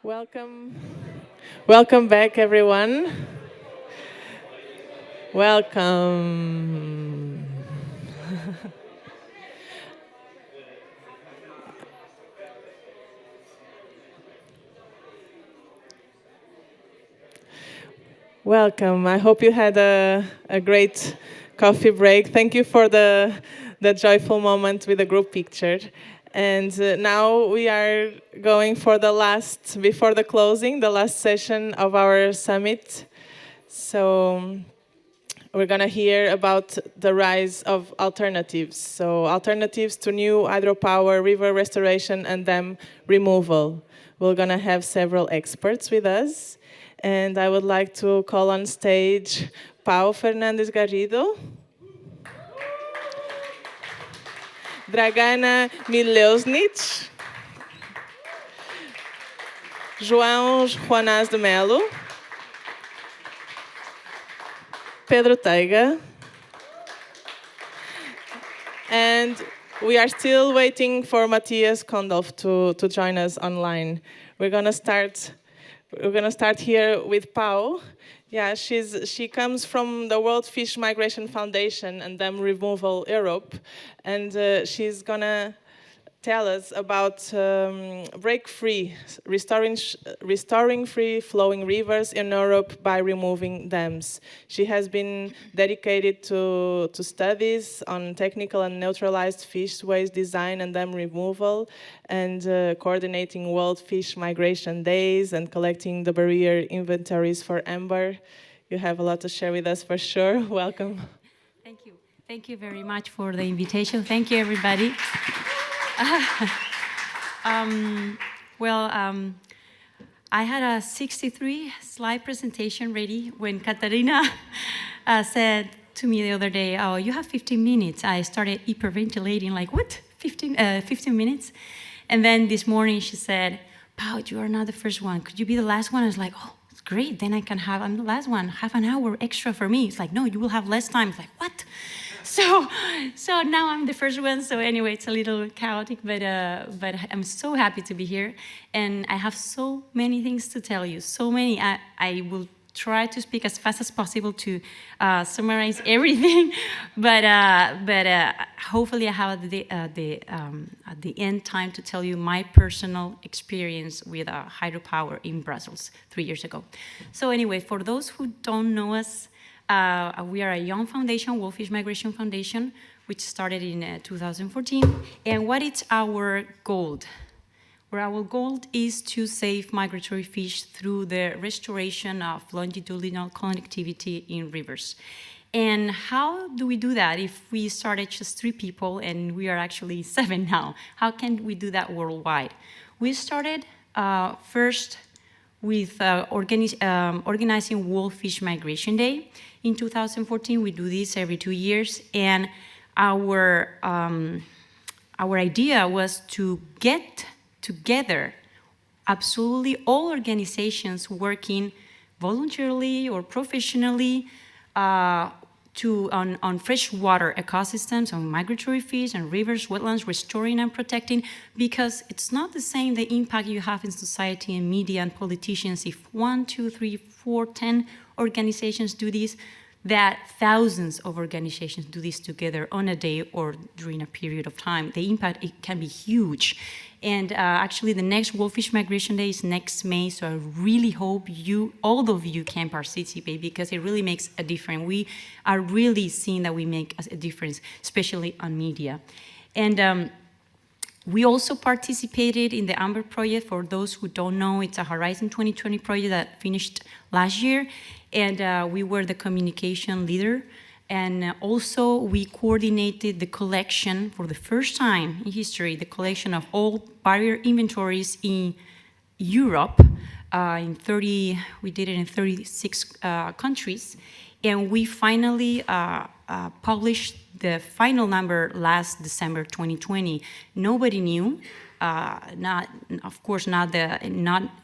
Welcome. Welcome back, everyone. Welcome. Welcome. I hope you had a great coffee break. Thank you for the joyful moment with the group picture. And now we are going for the last, before the closing, the last session of our summit. So we're going to hear about the rise of alternatives. So alternatives to new hydropower, river restoration, and dam removal. We're going to have several experts with us. And I would like to call on stage Pau Fernandes Garrido, Dragana Mileusnich, João Juanás de Melo, Pedro Tiger, and we are still waiting for Matthias Kondolf to join us online. We're gonna start here with Pau. Yeah, she comes from the World Fish Migration Foundation and Dam Removal Europe, and she's gonna tell us about break free, restoring free flowing rivers in Europe by removing dams. She has been dedicated to studies on technical and neutralized fish waste design and dam removal, and coordinating World Fish Migration Days and collecting the barrier inventories for amber. You have a lot to share with us for sure. Welcome. Thank you. Thank you very much for the invitation. Thank you, everybody. I had a 63-slide presentation ready when Katarina said to me the other day, "Oh, you have 15 minutes." I started hyperventilating, like, what? 15 minutes? And then this morning she said, "Pau, you are not the first one. Could you be the last one?" I was like, "Oh, it's great. Then I'm the last one. Half an hour extra for me." It's like, "No, you will have less time." It's like, what? So now I'm the first one. So anyway, it's a little chaotic, but I'm so happy to be here, and I have so many things to tell you. So many. I will try to speak as fast as possible to summarize everything, but hopefully I have at the end time to tell you my personal experience with hydropower in Brussels 3 years ago. So anyway, for those who don't know us. We are a young foundation, World Fish Migration Foundation, which started in 2014. And what is our goal? Well, our goal is to save migratory fish through the restoration of longitudinal connectivity in rivers. And how do we do that if we started just 3 people and we are actually 7 now? How can we do that worldwide? We started first with organizing World Fish Migration Day. In 2014, we do this every 2 years, and our idea was to get together absolutely all organizations working voluntarily or professionally on freshwater ecosystems, on migratory fish and rivers, wetlands, restoring and protecting, because it's not the same the impact you have in society and media and politicians if 1, 2, 3, 4, 10 organizations do this, that thousands of organizations do this together on a day or during a period of time. The impact, it can be huge. And actually the next World Fish Migration Day is next May, so I really hope all of you can participate, because it really makes a difference. We are really seeing that we make a difference, especially on media. And we also participated in the Amber project. For those who don't know, it's a Horizon 2020 project that finished last year, and we were the communication leader. And also we coordinated the collection for the first time in history, the collection of all barrier inventories in Europe. We did it in 36 countries, and we finally published the final number last December 2020. Nobody knew, of course, not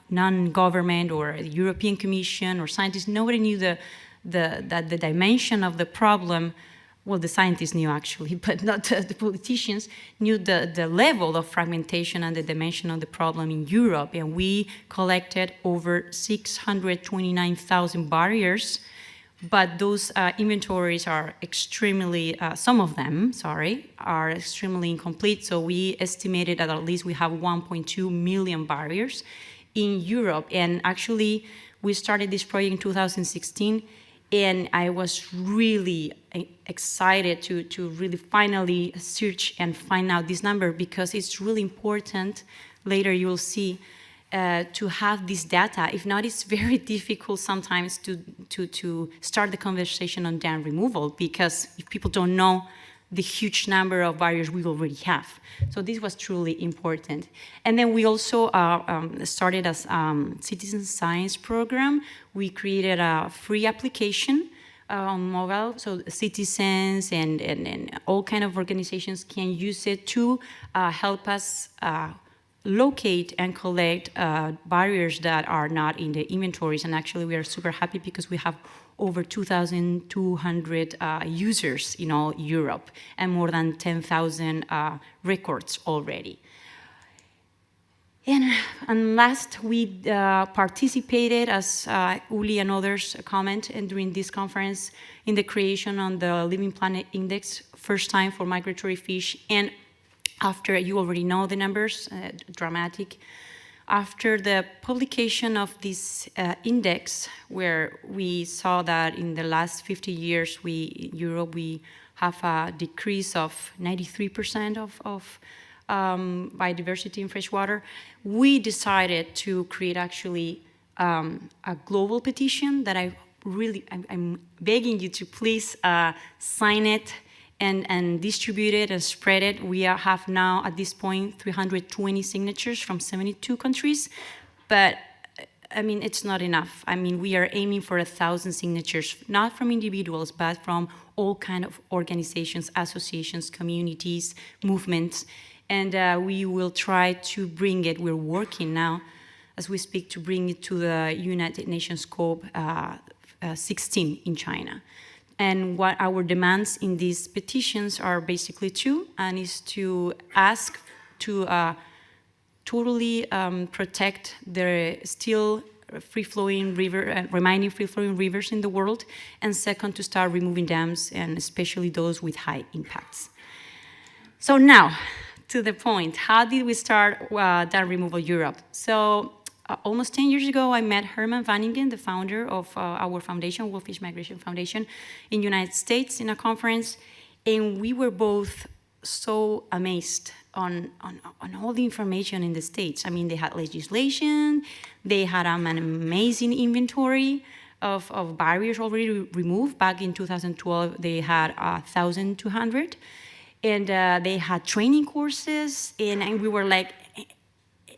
non-government or the European Commission or scientists. Nobody knew that the dimension of the problem well, the scientists knew actually, but not the politicians, knew the level of fragmentation and the dimension of the problem in Europe. And we collected over 629,000 barriers, but those inventories are extremely, some of them, are extremely incomplete. So we estimated that at least we have 1.2 million barriers in Europe. And actually, we started this project in 2016, and I was really excited to really finally search and find out this number, because it's really important, later you'll see, to have this data. If not, it's very difficult sometimes to start the conversation on dam removal, because if people don't know the huge number of barriers we already have. So this was truly important. And then we also started a citizen science program. We created a free application on mobile, so citizens and all kind of organizations can use it to help us locate and collect barriers that are not in the inventories. And actually we are super happy because we have over 2,200 users in all Europe and more than 10,000 records already. And last, we participated, as Uli and others comment, and during this conference, in the creation on the Living Planet Index, first time for migratory fish. And after, you already know the numbers, dramatic. After the publication of this index, where we saw that in the last 50 years, in Europe, we have a decrease of 93% of biodiversity in freshwater, we decided to create actually a global petition that I'm begging you to please sign it and distribute it and spread it. We have now, at this point, 320 signatures from 72 countries, but I mean, it's not enough. I mean, we are aiming for 1,000 signatures, not from individuals, but from all kind of organizations, associations, communities, movements, and we will try to bring it. We're working now, as we speak, to bring it to the United Nations COP 16 in China. And what our demands in these petitions are basically two, and is to ask to totally protect the still free-flowing river, remaining free-flowing rivers in the world, and second, to start removing dams, and especially those with high impacts. So now, to the point, how did we start Dam Removal Europe? So almost 10 years ago, I met Herman Vanningen, the founder of our foundation, World Fish Migration Foundation, in the United States in a conference, and we were both so amazed on all the information in the States. I mean, they had legislation, they had an amazing inventory of barriers already removed. Back in 2012, they had 1,200, and they had training courses, and we were like,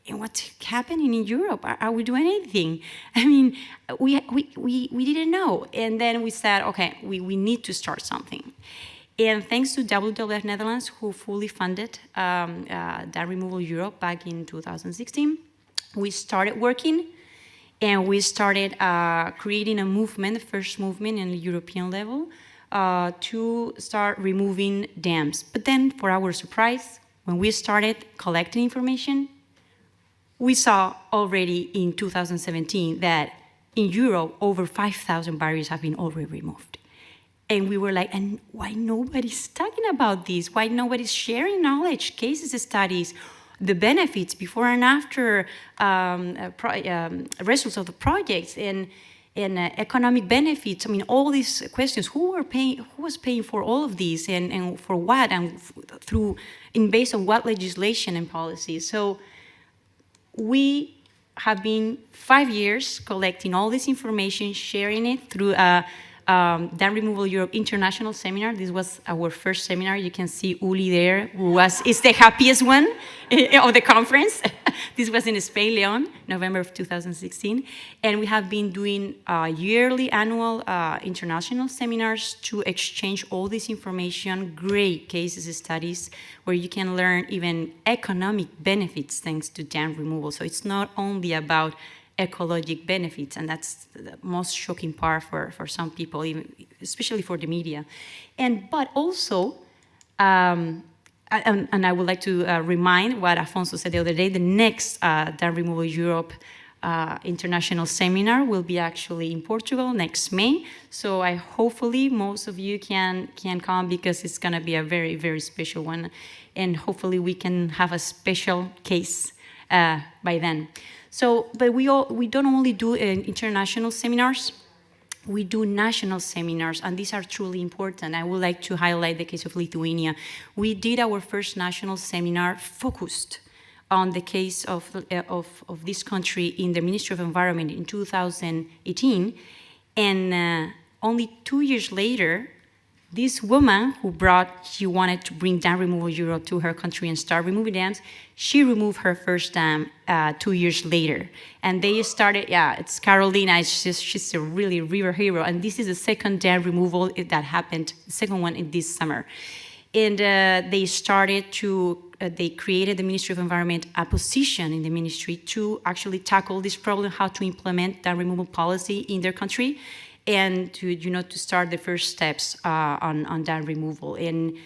and what's happening in Europe? Are we doing anything? I mean, we didn't know. And then we said, okay, we need to start something. And thanks to WWF Netherlands, who fully funded Dam Removal Europe back in 2016, we started working, and we started creating a movement, the first movement in the European level, to start removing dams. But then, for our surprise, when we started collecting information, we saw already in 2017 that in Europe, over 5,000 barriers have been already removed. And we were like, and why nobody's talking about this? Why nobody's sharing knowledge, cases studies, the benefits before and after results of the projects, and economic benefits? I mean, all these questions, who was paying for all of these, and for what, and based on what legislation and policies? So we have been 5 years collecting all this information, sharing it through Dam Removal Europe International Seminar. This was our first seminar. You can see Uli there, who is the happiest one of the conference. This was in Spain, Leon, November of 2016. And we have been doing yearly annual international seminars to exchange all this information, great cases studies, where you can learn even economic benefits thanks to dam removal. So it's not only about ecologic benefits, and that's the most shocking part for some people, even especially for the media. But also, and I would like to remind what Afonso said the other day, the next Dam Removal Europe international seminar will be actually in Portugal next May. So hopefully most of you can come, because it's going to be a very, very special one. And hopefully we can have a special case by then. So, but we don't only do international seminars, we do national seminars, and these are truly important. I would like to highlight the case of Lithuania. We did our first national seminar focused on the case of this country in the Ministry of Environment in 2018, and only 2 years later, this woman she wanted to bring Dam Removal Europe to her country and start removing dams, she removed her first dam 2 years later. And they started, it's Carolina, she's a really river hero, and this is the second dam removal that happened, the second one in this summer. And they created the Ministry of Environment, a position in the ministry to actually tackle this problem, how to implement dam removal policy in their country, and to start the first steps on dam removal. And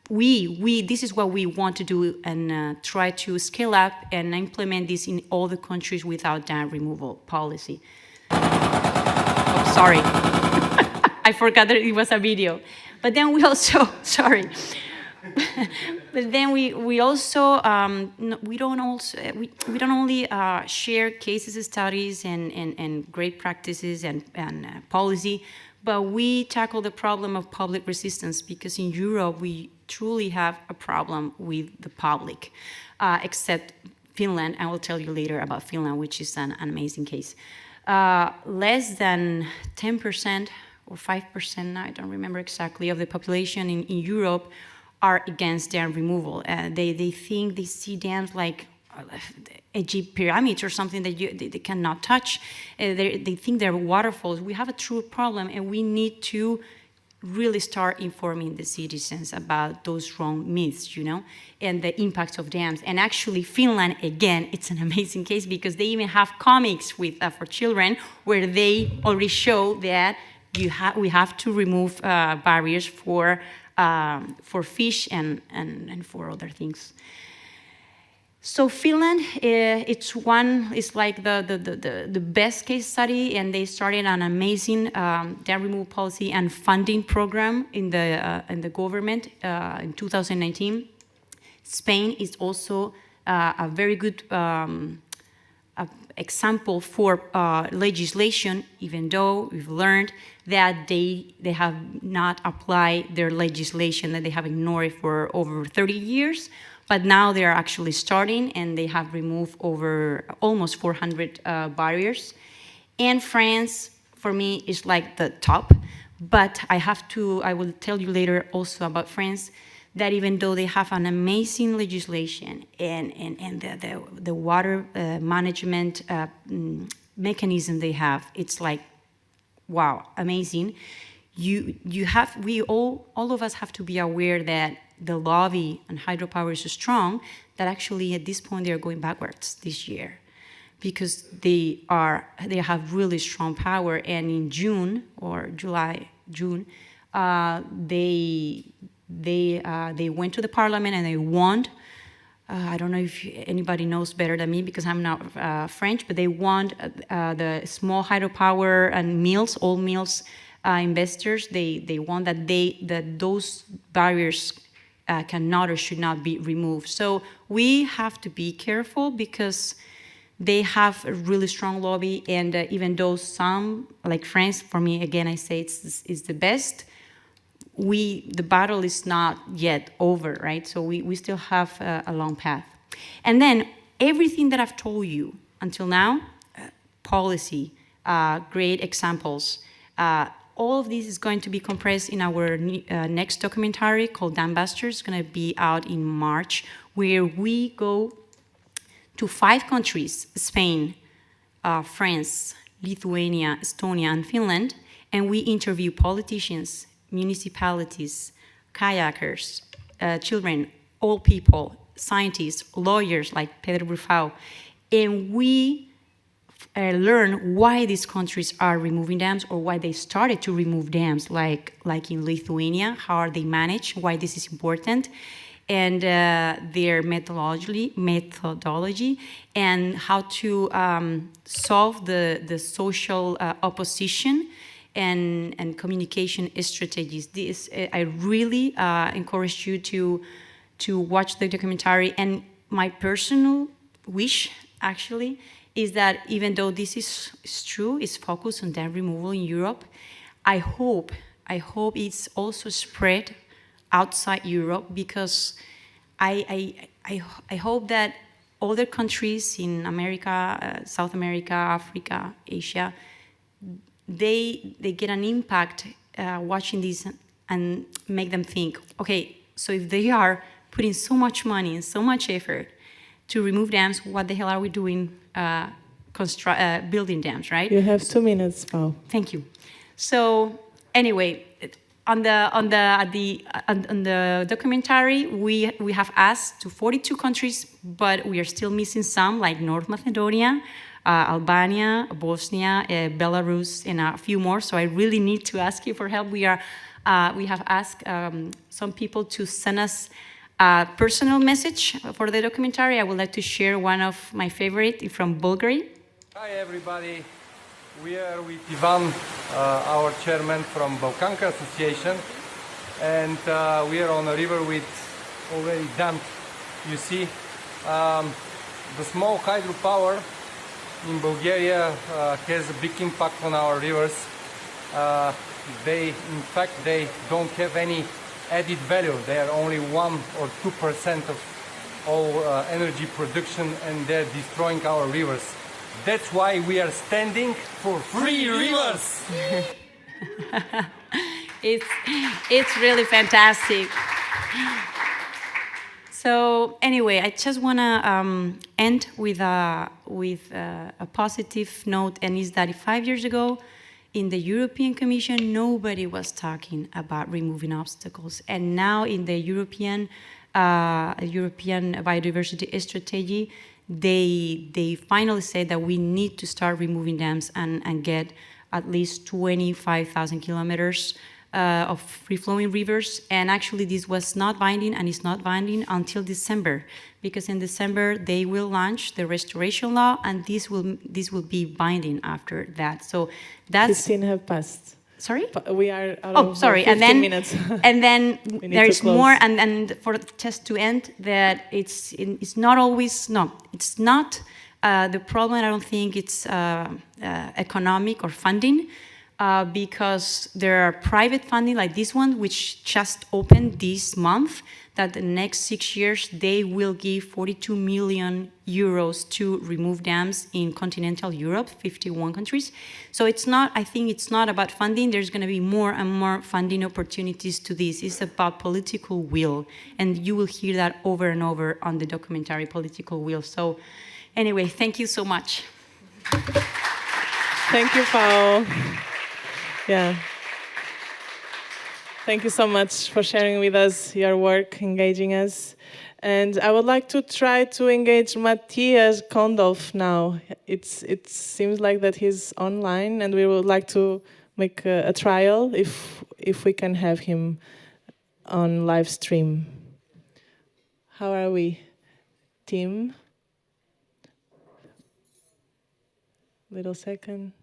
this is what we want to do, and try to scale up and implement this in all the countries without dam removal policy. Oh, sorry. I forgot that it was a video. But then we also, sorry. But then we also we don't only share cases, studies, and great practices and policy, but we tackle the problem of public resistance, because in Europe we truly have a problem with the public, except Finland. I will tell you later about Finland, which is an amazing case. Less than 10% or 5%, I don't remember exactly, of the population in Europe are against dam removal. They think they see dams like Egypt pyramids or something that they cannot touch. They think they're waterfalls. We have a true problem, and we need to really start informing the citizens about those wrong myths, and the impacts of dams. And actually, Finland, again, it's an amazing case, because they even have comics for children where they already show that we have to remove barriers for fish and for other things. So Finland, it's like the best case study, and they started an amazing dam removal policy and funding program in the government in 2019. Spain is also a very good example for legislation, even though we've learned that they have not applied their legislation, that they have ignored it for over 30 years. But now they are actually starting, and they have removed over almost 400 barriers. And France, for me, is like the top. But I will tell you later also about France, that even though they have an amazing legislation and the water management mechanism they have, it's like, wow, amazing. All of us have to be aware that the lobby on hydropower is so strong that actually at this point they are going backwards this year, because they have really strong power. And in June, they went to the parliament and they won. I don't know if anybody knows better than me, because I'm not French, but they won the small hydropower and oil mills investors. They want that those barriers cannot or should not be removed. So we have to be careful, because they have a really strong lobby, and even though some, like France, for me, again, I say it's the best, the battle is not yet over, right? So we still have a long path. And then everything that I've told you until now, policy, great examples, all of this is going to be compressed in our next documentary called Dam Busters. It's going to be out in March, where we go to 5 countries, Spain, France, Lithuania, Estonia, and Finland, and we interview politicians, municipalities, kayakers, children, old people, scientists, lawyers like Pedro Tiger, and we learn why these countries are removing dams or why they started to remove dams, like in Lithuania, how are they managed, why this is important, and their methodology, and how to solve the social opposition and communication strategies. This I really encourage you to watch the documentary. And my personal wish, actually, is that even though this is true, it's focused on dam removal in Europe, I hope it's also spread outside Europe, because I hope that other countries in America, South America, Africa, Asia, they get an impact watching this and make them think, okay, so if they are putting so much money and so much effort to remove dams, what the hell are we doing building dams, right? You have 2 minutes, Pau. Thank you. So anyway, on the documentary, we have asked to 42 countries, but we are still missing some, like North Macedonia, Albania, Bosnia, Belarus, and a few more. So I really need to ask you for help. We have asked some people to send us a personal message for the documentary. I would like to share one of my favorite from Bulgaria. Hi everybody, we are with Ivan, our chairman from Balkanka Association, and we are on a river with already dammed. You see, the small hydropower in Bulgaria has a big impact on our rivers. In fact, they don't have any added value. They are only 1 or 2% of all energy production, and they're destroying our rivers. That's why we are standing for free rivers. It's really fantastic. So anyway, I just want to end with a positive note, and is that 5 years ago, in the European Commission, nobody was talking about removing obstacles, and now in the European biodiversity strategy, they finally say that we need to start removing dams and get at least 25,000 kilometers of free-flowing rivers. And actually this was not binding, and it's not binding until December, because in December they will launch the restoration law, and this will be binding after that. So that's 15 have passed. Sorry? We are out of sorry. 15 minutes. And then there is more, and for just to end, that it's not always, no, it's not the problem. I don't think it's economic or funding, because there are private funding like this one, which just opened this month, that the next 6 years they will give 42 million euros to remove dams in continental Europe, 51 countries. So it's not, I think it's not about funding. There's going to be more and more funding opportunities to this. It's about political will, and you will hear that over and over on the documentary, Political Will. So anyway, thank you so much. Thank you, Pau. Yeah. Thank you so much for sharing with us your work, engaging us. And I would like to try to engage Matthias Kondolf now. It seems like that he's online, and we would like to make a trial if we can have him on live stream. How are we, team? Little second.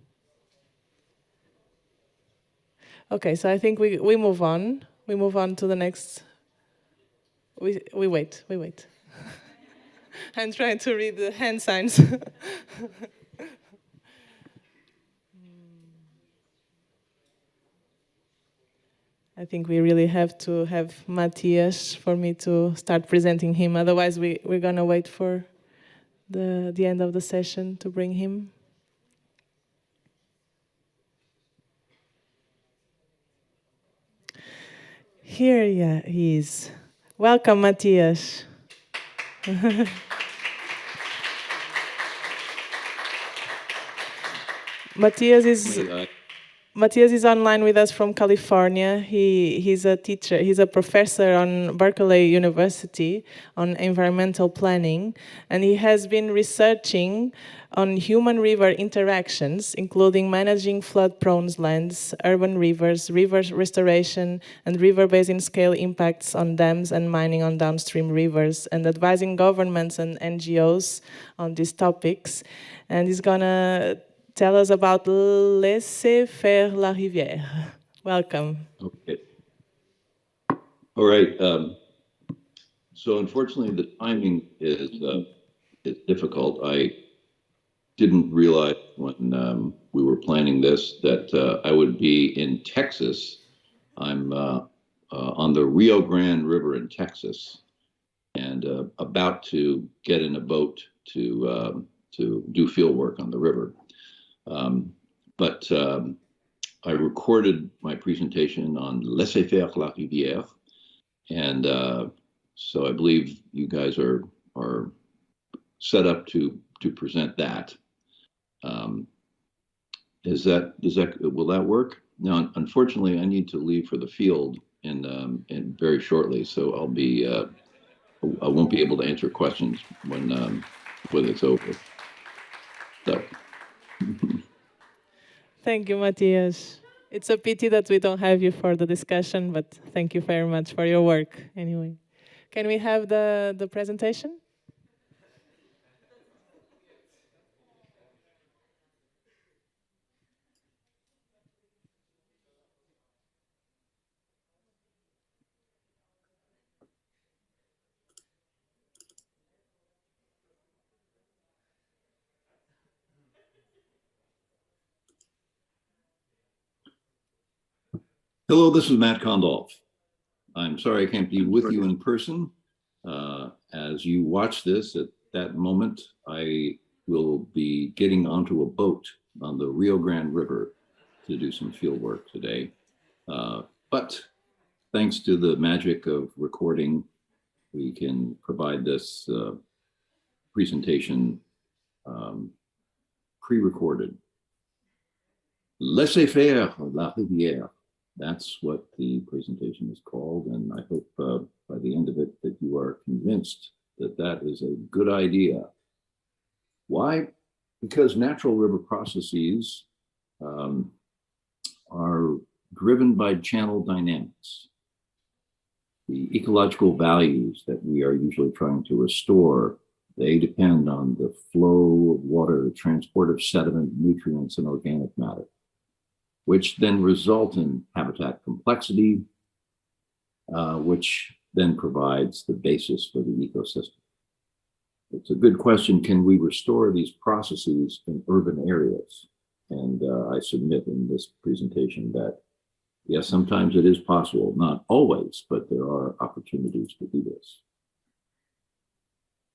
Okay, so I think we move on. We move on to the next. We wait. I'm trying to read the hand signs. I think we really have to have Matthias for me to start presenting him. Otherwise, we're gonna wait for the end of the session to bring him. Here he is. Welcome, Matthias. Matthias is Matthias is online with us from California. He's a teacher, he's a professor on Berkeley University on environmental planning, and he has been researching on human-river interactions, including managing flood-prone lands, urban rivers, river restoration, and river basin scale impacts on dams and mining on downstream rivers, and advising governments and NGOs on these topics. And he's gonna tell us about Laissez faire la rivière. Welcome. Okay. All right. So unfortunately, the timing is difficult. I didn't realize when we were planning this that I would be in Texas. I'm on the Rio Grande River in Texas, and about to get in a boat to do field work on the river. But I recorded my presentation on Laissez faire la rivière, and so I believe you guys are set up to present that. Will that work? Now, unfortunately, I need to leave for the field in very shortly, so I won't be able to answer questions when it's over. So. Thank you, Matthias. It's a pity that we don't have you for the discussion, but thank you very much for your work anyway. Can we have the presentation? Hello, this is Matt Condolf. I'm sorry I can't be with you in person. As you watch this, at that moment, I will be getting onto a boat on the Rio Grande River to do some field work today. But thanks to the magic of recording, we can provide this presentation pre-recorded. Laissez faire la rivière. That's what the presentation is called, and I hope by the end of it that you are convinced that that is a good idea. Why? Because natural river processes are driven by channel dynamics. The ecological values that we are usually trying to restore, they depend on the flow of water, the transport of sediment, nutrients, and organic matter, which then result in habitat complexity, which then provides the basis for the ecosystem. It's a good question, can we restore these processes in urban areas? And I submit in this presentation that, yes, sometimes it is possible, not always, but there are opportunities to do this.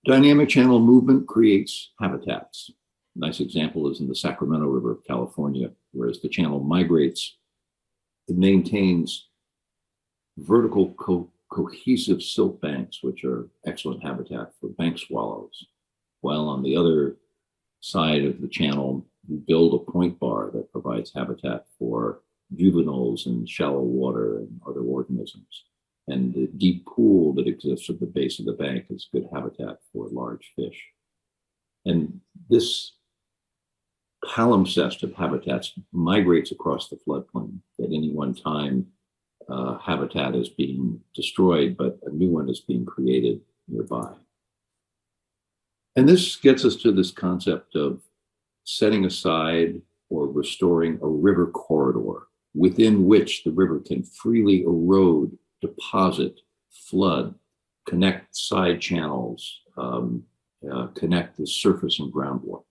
Dynamic channel movement creates habitats. Nice example is in the Sacramento River of California, whereas the channel migrates, it maintains vertical cohesive silt banks, which are excellent habitat for bank swallows. While on the other side of the channel, we build a point bar that provides habitat for juveniles in shallow water and other organisms. And the deep pool that exists at the base of the bank is good habitat for large fish. And this palimpsest of habitats migrates across the floodplain. At any one time, habitat is being destroyed, but a new one is being created nearby. And this gets us to this concept of setting aside or restoring a river corridor within which the river can freely erode, deposit, flood, connect side channels, connect the surface and groundwaters.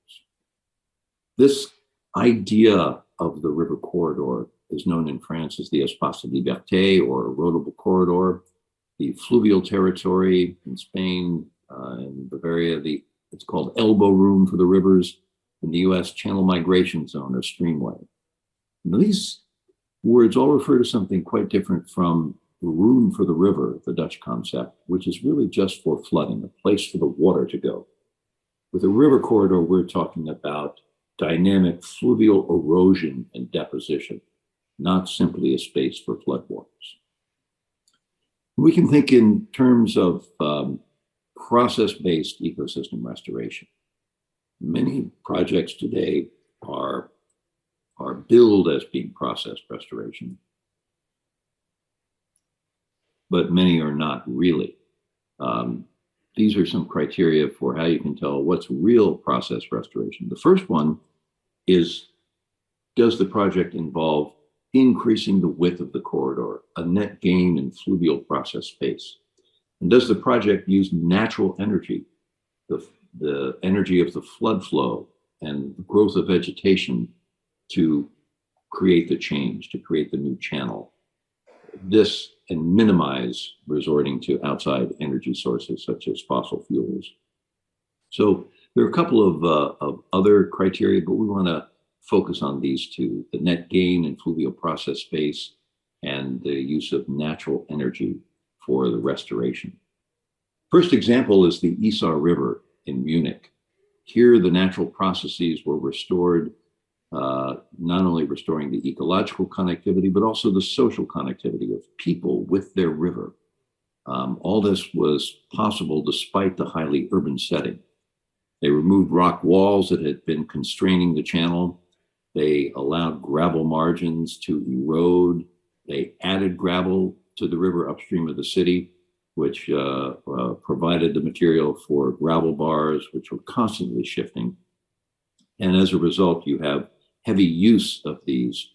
This idea of the river corridor is known in France as the Espace de Liberté, or erodible corridor. The fluvial territory in Spain, in Bavaria, it's called elbow room for the rivers. In the US, channel migration zone or streamway. Now, these words all refer to something quite different from room for the river, the Dutch concept, which is really just for flooding, a place for the water to go. With a river corridor, we're talking about dynamic fluvial erosion and deposition. not simply a space for floodwaters. We can think in terms of process-based ecosystem restoration. Many projects today are billed as being process restoration, but many are not really. These are some criteria for how you can tell what's real process restoration. The first one is, does the project involve increasing the width of the corridor, a net gain in fluvial process space? And does the project use natural energy, the energy of the flood flow and the growth of vegetation to create the change, to create the new channel? This and minimize resorting to outside energy sources such as fossil fuels. So there are a couple of other criteria, but we want to focus on these two: the net gain in fluvial process space and the use of natural energy for the restoration. First example is the Esar River in Munich. Here, the natural processes were restored, not only restoring the ecological connectivity, but also the social connectivity of people with their river. All this was possible despite the highly urban setting. They removed rock walls that had been constraining the channel. They allowed gravel margins to erode. They added gravel to the river upstream of the city, which provided the material for gravel bars, which were constantly shifting. And as a result, you have heavy use of these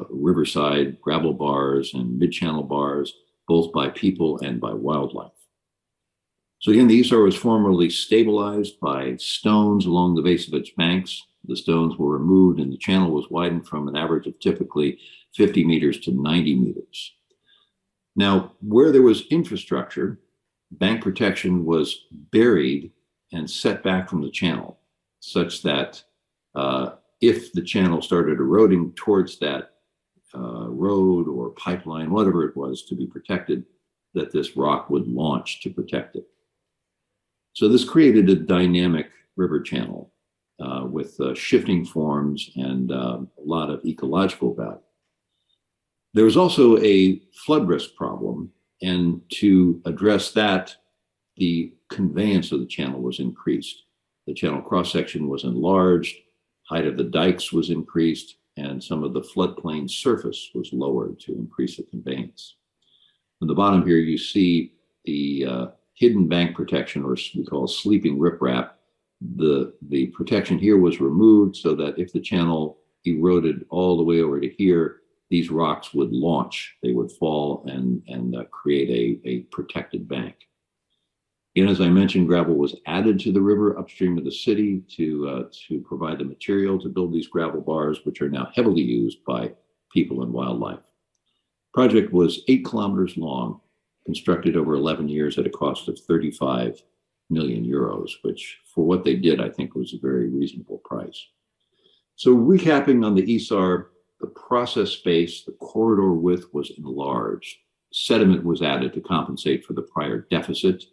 riverside gravel bars and mid-channel bars, both by people and by wildlife. So again, the Esar was formerly stabilized by stones along the base of its banks. The stones were removed and the channel was widened from an average of typically 50 meters to 90 meters. Now, where there was infrastructure, bank protection was buried and set back from the channel, such that if the channel started eroding towards that road or pipeline, whatever it was to be protected, that this rock would launch to protect it. So this created a dynamic river channel with shifting forms and a lot of ecological value. There was also a flood risk problem, and to address that, the conveyance of the channel was increased. The channel cross-section was enlarged, height of the dikes was increased, and some of the floodplain surface was lowered to increase the conveyance. On the bottom here, you see the hidden bank protection, or we call sleeping riprap. The protection here was removed so that if the channel eroded all the way over to here, these rocks would launch. They would fall and create a protected bank. Again, as I mentioned, gravel was added to the river upstream of the city to provide the material to build these gravel bars, which are now heavily used by people and wildlife. The project was 8 kilometers long, constructed over 11 years at a cost of 35 million euros, which for what they did, I think was a very reasonable price. So recapping on the Esar, the process space, the corridor width was enlarged. Sediment was added to compensate for the prior deficit.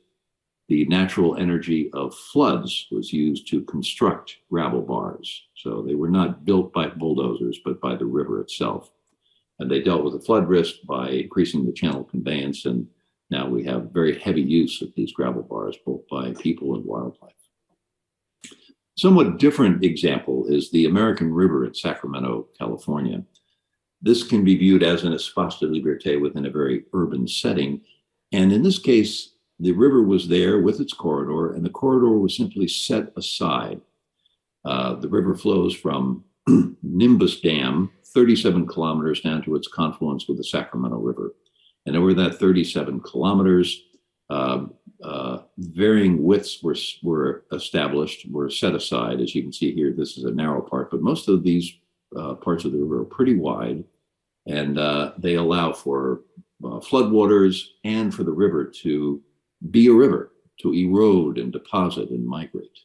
The natural energy of floods was used to construct gravel bars. So they were not built by bulldozers, but by the river itself. And they dealt with the flood risk by increasing the channel conveyance. And now we have very heavy use of these gravel bars, both by people and wildlife. Somewhat different example is the American River at Sacramento, California. This can be viewed as an espace de liberté within a very urban setting. And in this case, the river was there with its corridor, and the corridor was simply set aside. The river flows from Nimbus Dam, 37 kilometers down to its confluence with the Sacramento River. And over that 37 kilometers, varying widths were established, were set aside. As you can see here, this is a narrow part, but most of these parts of the river are pretty wide, and they allow for floodwaters and for the river to be a river, to erode and deposit and migrate.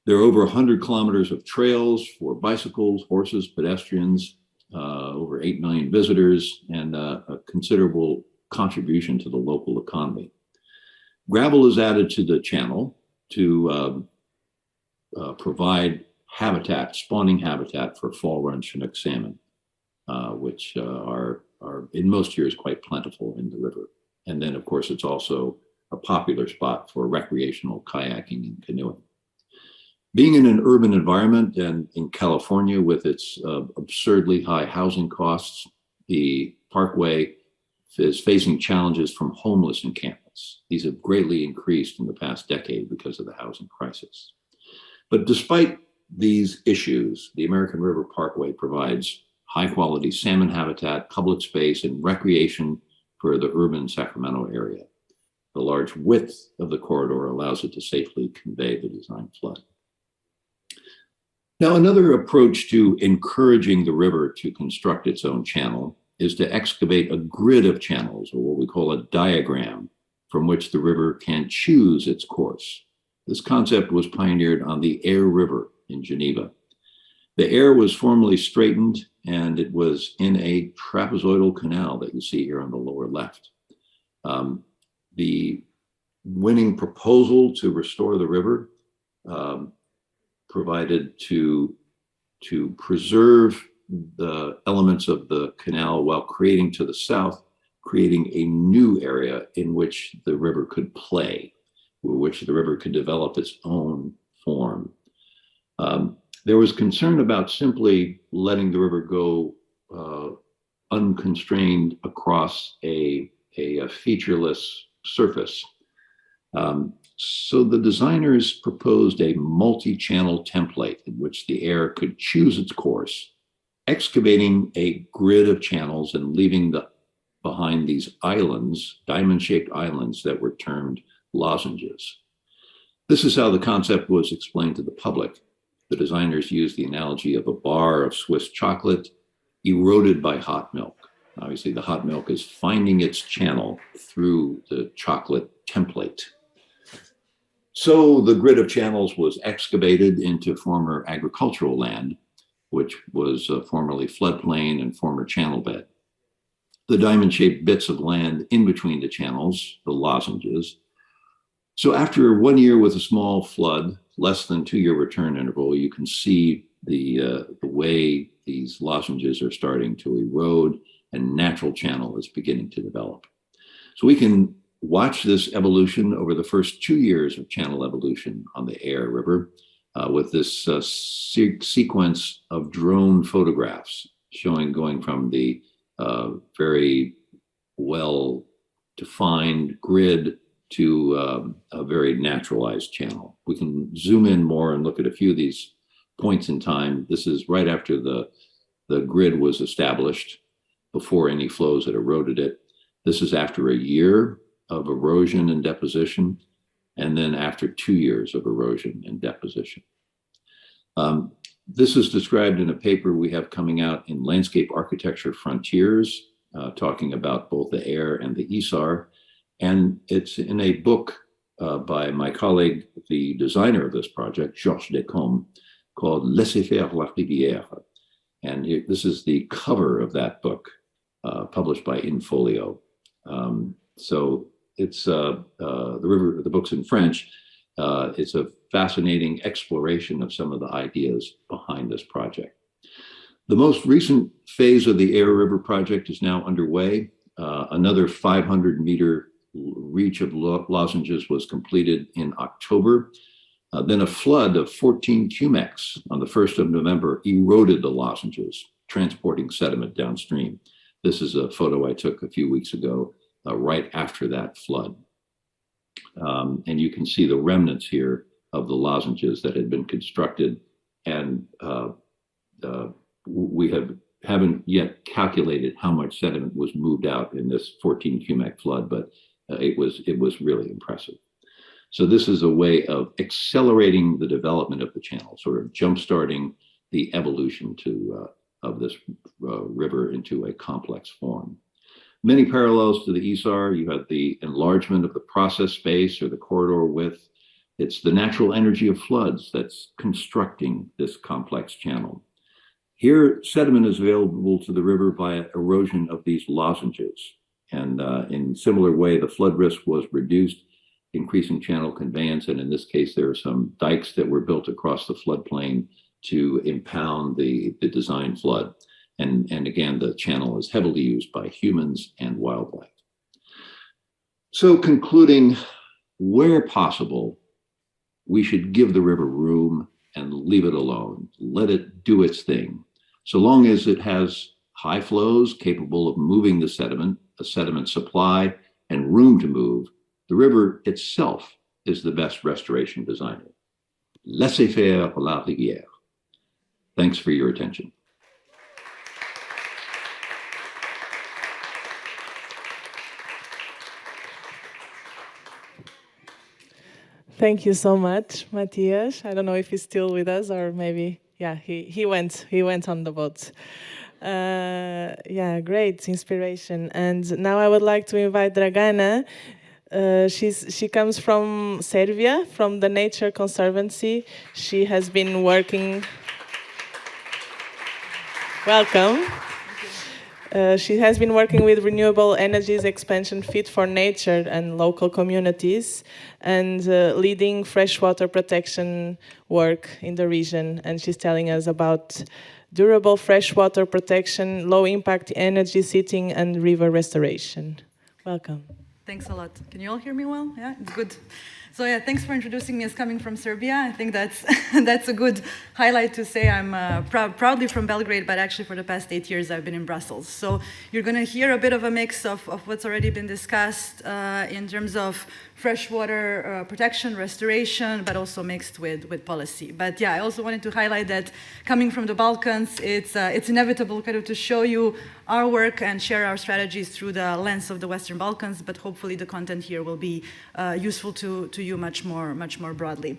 There are over 100 kilometers of trails for bicycles, horses, pedestrians, over 8 million visitors, and a considerable contribution to the local economy. Gravel is added to the channel to provide habitat, spawning habitat for fall run Chinook salmon. which are in most years quite plentiful in the river. And then, of course, it's also a popular spot for recreational kayaking and canoeing. Being in an urban environment and in California with its absurdly high housing costs, the Parkway is facing challenges from homeless encampments. These have greatly increased in the past decade because of the housing crisis. But despite these issues, the American River Parkway provides high-quality salmon habitat, public space, and recreation for the urban Sacramento area. The large width of the corridor allows it to safely convey the design flood. Now, another approach to encouraging the river to construct its own channel is to excavate a grid of channels, or what we call a diagram, from which the river can choose its course. This concept was pioneered on the Aire River in Geneva. The Aire was formerly straightened, and it was in a trapezoidal canal that you see here on the lower left. The winning proposal to restore the river provided to preserve the elements of the canal while creating to the south, creating a new area in which the river could play, which the river could develop its own form. There was concern about simply letting the river go unconstrained across a featureless surface. So the designers proposed a multi-channel template in which the Aire could choose its course, excavating a grid of channels and leaving behind these islands, diamond-shaped islands that were termed lozenges. This is how the concept was explained to the public. The designers used the analogy of a bar of Swiss chocolate eroded by hot milk. Obviously, the hot milk is finding its channel through the chocolate template. So the grid of channels was excavated into former agricultural land, which was formerly floodplain and former channel bed. The diamond-shaped bits of land in between the channels, the lozenges. So after 1 year with a small flood, less than 2-year return interval, you can see the way these lozenges are starting to erode and natural channel is beginning to develop. So we can watch this evolution over the first 2 years of channel evolution on the Aire River with this sequence of drone photographs showing going from the very well-defined grid to a very naturalized channel. We can zoom in more and look at a few of these points in time. This is right after the grid was established, before any flows had eroded it. This is after a year of erosion and deposition, and then after 2 years of erosion and deposition. This is described in a paper we have coming out in Landscape Architecture Frontiers, talking about both the Aire and the Esar. And it's in a book by my colleague, the designer of this project, Georges Descombes, called Laissez faire la rivière. And this is the cover of that book, published by InFolio. So it's the book's in French. It's a fascinating exploration of some of the ideas behind this project. The most recent phase of the Aire River project is now underway. Another 500-meter reach of lozenges was completed in October. Then a flood of 14 cumecs on the 1st of November eroded the lozenges, transporting sediment downstream. This is a photo I took a few weeks ago, right after that flood. And you can see the remnants here of the lozenges that had been constructed, and we haven't yet calculated how much sediment was moved out in this 14 cumec flood, but it was really impressive. So this is a way of accelerating the development of the channel, sort of jump-starting the evolution of this river into a complex form. Many parallels to the Esar. You have the enlargement of the process space or the corridor width. It's the natural energy of floods that's constructing this complex channel. Here, sediment is available to the river via erosion of these lozenges. And in similar way, the flood risk was reduced, increasing channel conveyance. And in this case, there are some dikes that were built across the floodplain to impound the design flood. And again, the channel is heavily used by humans and wildlife. So concluding, where possible, we should give the river room and leave it alone. Let it do its thing. So long as it has high flows capable of moving the sediment, a sediment supply, and room to move, the river itself is the best restoration designer. Laissez faire la rivière. Thanks for your attention. Thank you so much, Matthias. I don't know if he's still with us or maybe, yeah, he went on the boat. Yeah, great inspiration. And now I would like to invite Dragana. She comes from Serbia, from the Nature Conservancy. She has been working. Welcome. She has been working with renewable energies expansion fit for nature and local communities, and leading freshwater protection work in the region. And she's telling us about durable freshwater protection, low impact energy seating, and river restoration. Welcome. Thanks a lot. Can you all hear me well? Yeah, it's good. So yeah, thanks for introducing me as coming from Serbia. I think that's that's a good highlight to say. I'm proudly from Belgrade, but actually for the past 8 years I've been in Brussels. So you're going to hear a bit of a mix of what's already been discussed in terms of freshwater protection, restoration, but also mixed with policy. But yeah, I also wanted to highlight that coming from the Balkans, it's inevitable kind of to show you our work and share our strategies through the lens of the Western Balkans, but hopefully the content here will be useful to you much more broadly.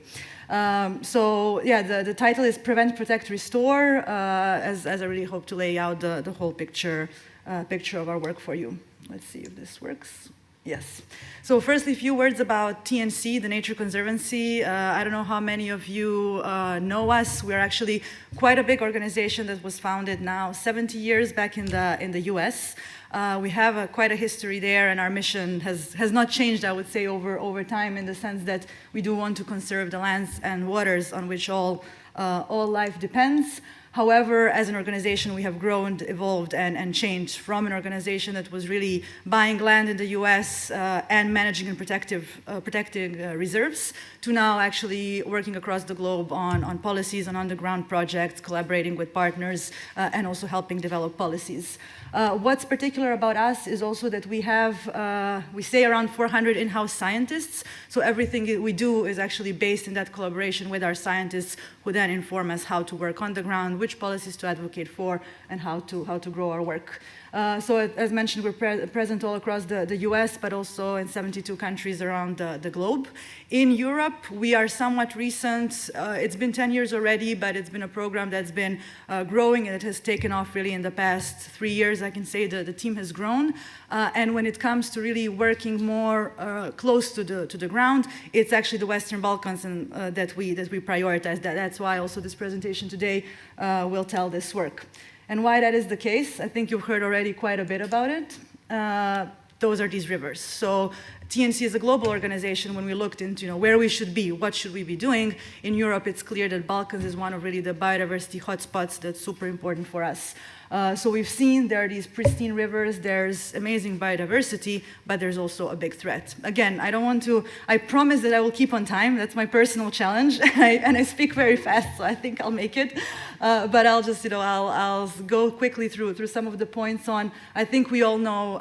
So yeah, the title is Prevent, Protect, Restore, as I really hope to lay out the whole picture of our work for you. Let's see if this works. Yes. So firstly, a few words about TNC, the Nature Conservancy. I don't know how many of you know us. We're actually quite a big organization that was founded now 70 years back in the US. We have quite a history there, and our mission has not changed, I would say, over time, in the sense that we do want to conserve the lands and waters on which all life depends. However, as an organization, we have grown, evolved, and changed from an organization that was really buying land in the US and managing and protecting reserves, to now actually working across the globe on policies, on on-the-ground projects, collaborating with partners, and also helping develop policies. What's particular about us is also that we say around 400 in-house scientists, so everything we do is actually based in that collaboration with our scientists, who then inform us how to work on the ground, which policies to advocate for, and how to grow our work. So as mentioned, we're present all across the US, but also in 72 countries around the globe. In Europe, we are somewhat recent. It's been 10 years already, but it's been a program that's been growing, and it has taken off really in the past 3 years. I can say the team has grown. And when it comes to really working more close to the ground, it's actually the Western Balkans that we prioritize. That's why also this presentation today will tell this work. And why that is the case, I think you've heard already quite a bit about it. Those are these rivers. So TNC is a global organization. When we looked into where we should be, what should we be doing, in Europe it's clear that Balkans is one of really the biodiversity hotspots that's super important for us. So we've seen there are these pristine rivers, there's amazing biodiversity, but there's also a big threat. Again, I promise that I will keep on time. That's my personal challenge. And I speak very fast, so I think I'll make it. But I'll just, I'll go quickly through some of the points on, I think we all know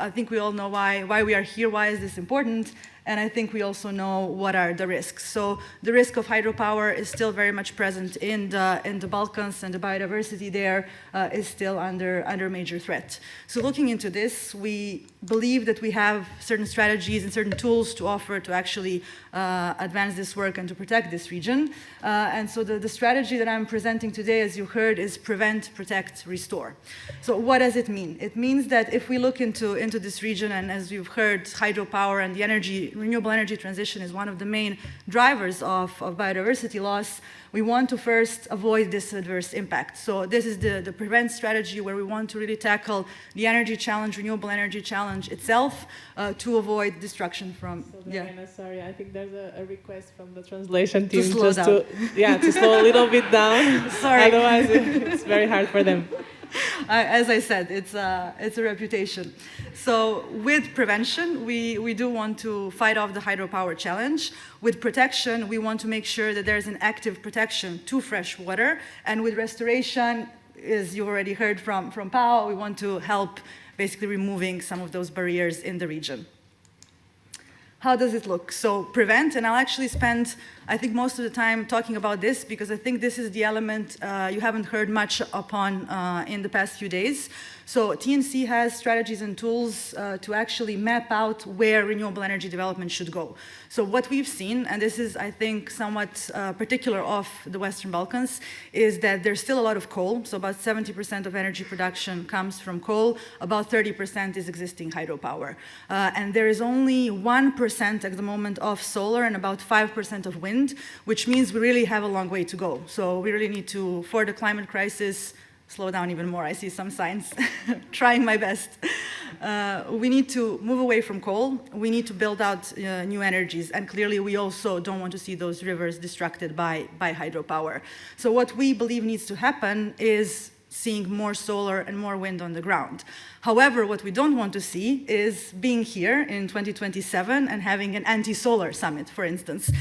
why we are here, why is this important. And I think we also know what are the risks. So the risk of hydropower is still very much present in the Balkans, and the biodiversity there is still under major threat. So looking into this, we believe that we have certain strategies and certain tools to offer to actually advance this work and to protect this region. And so the strategy that I'm presenting today, as you heard, is prevent, protect, restore. So what does it mean? It means that if we look into this region, and as you've heard, hydropower and the renewable energy transition is one of the main drivers of biodiversity loss, we want to first avoid this adverse impact. So this is the prevent strategy, where we want to really tackle the energy challenge, renewable energy challenge itself, to avoid destruction from. So Diana, sorry, I think there's a request from the translation team to slow down. to slow a little bit down. Sorry. Otherwise, it's very hard for them. As I said, it's a reputation. So with prevention, we do want to fight off the hydropower challenge. With protection, we want to make sure that there's an active protection to fresh water. And with restoration, as you already heard from Pao, we want to help basically removing some of those barriers in the region. How does it look? So prevent, and I'll actually spend, I think, most of the time talking about this because I think this is the element you haven't heard much upon in the past few days. So TNC has strategies and tools to actually map out where renewable energy development should go. So what we've seen, and this is, I think, somewhat particular of the Western Balkans, is that there's still a lot of coal. So about 70% of energy production comes from coal, about 30% is existing hydropower. And there is only 1% at the moment of solar and about 5% of wind, which means we really have a long way to go. So we really need to, for the climate crisis, slow down even more. I see some signs, trying my best. We need to move away from coal. We need to build out new energies. And clearly, we also don't want to see those rivers destructed by hydropower. So what we believe needs to happen is seeing more solar and more wind on the ground. However, what we don't want to see is being here in 2027 and having an anti-solar summit, for instance,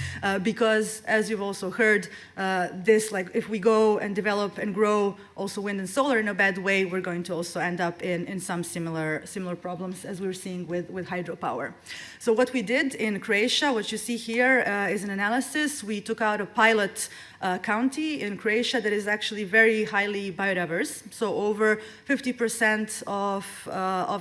because as you've also heard, if we go and develop and grow also wind and solar in a bad way, we're going to also end up in some similar problems as we were seeing with hydropower. So what we did in Croatia, what you see here is an analysis. We took out a pilot county in Croatia that is actually very highly biodiverse. So over 50% of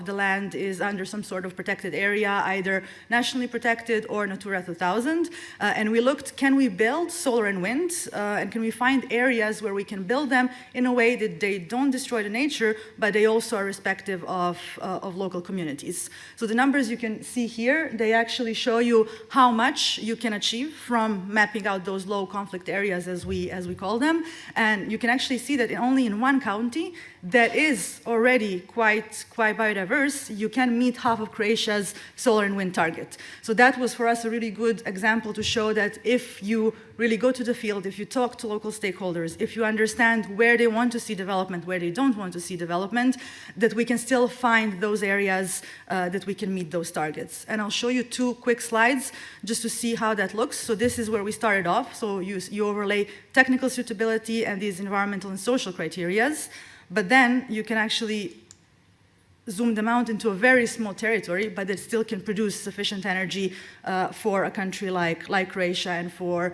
the land is under some sort of protected area, either nationally protected or Natura 2000. And we looked, can we build solar and wind? And can we find areas where we can build them in a way that they don't destroy the nature, but they also are respective of local communities? So the numbers you can see here, they actually show you how much you can achieve from mapping out those low conflict areas as we call them. And you can actually see that only in one county that is already quite biodiverse, you can meet half of Croatia's solar and wind target. So that was for us a really good example to show that if you really go to the field, if you talk to local stakeholders, if you understand where they want to see development, where they don't want to see development, that we can still find those areas that we can meet those targets. And I'll show you two quick slides just to see how that looks. So this is where we started off. So you overlay technical suitability and these environmental and social criterias, but then you can actually zoom them out into a very small territory, but it still can produce sufficient energy for a country like Croatia and for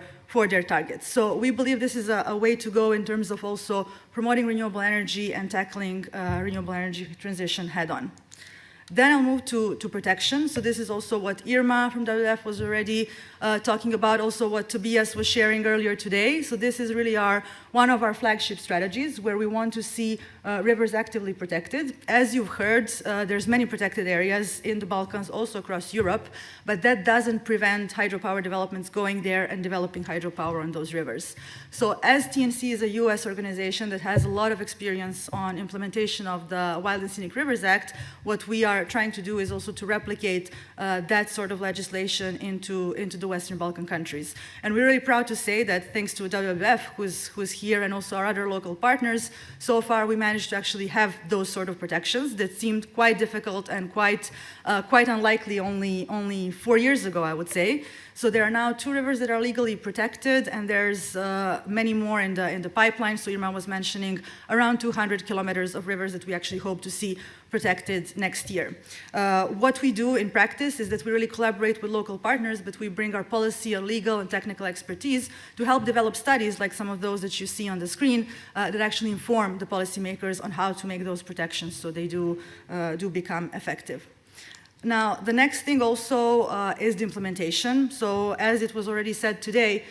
their targets. So we believe this is a way to go in terms of also promoting renewable energy and tackling renewable energy transition head on. Then I'll move to protection. So this is also what Irma from WWF was already talking about, also what Tobias was sharing earlier today. So this is really one of our flagship strategies where we want to see rivers actively protected. As you've heard, there's many protected areas in the Balkans, also across Europe, but that doesn't prevent hydropower developments going there and developing hydropower on those rivers. So as TNC is a US organization that has a lot of experience on implementation of the Wild and Scenic Rivers Act, what we are trying to do is also to replicate that sort of legislation into the Western Balkan countries. And we're really proud to say that thanks to WWF, who's here, and also our other local partners, so far we managed to actually have those sort of protections that seemed quite difficult and quite unlikely only 4 years ago, I would say. So there are now 2 rivers that are legally protected, and there's many more in the pipeline. So Irma was mentioning around 200 kilometers of rivers that we actually hope to see protected next year. What we do in practice is that we really collaborate with local partners, but we bring our policy, our legal and technical expertise to help develop studies like some of those that you see on the screen that actually inform the policymakers on how to make those protections so they do become effective. Now, the next thing also is the implementation. So as it was already said today,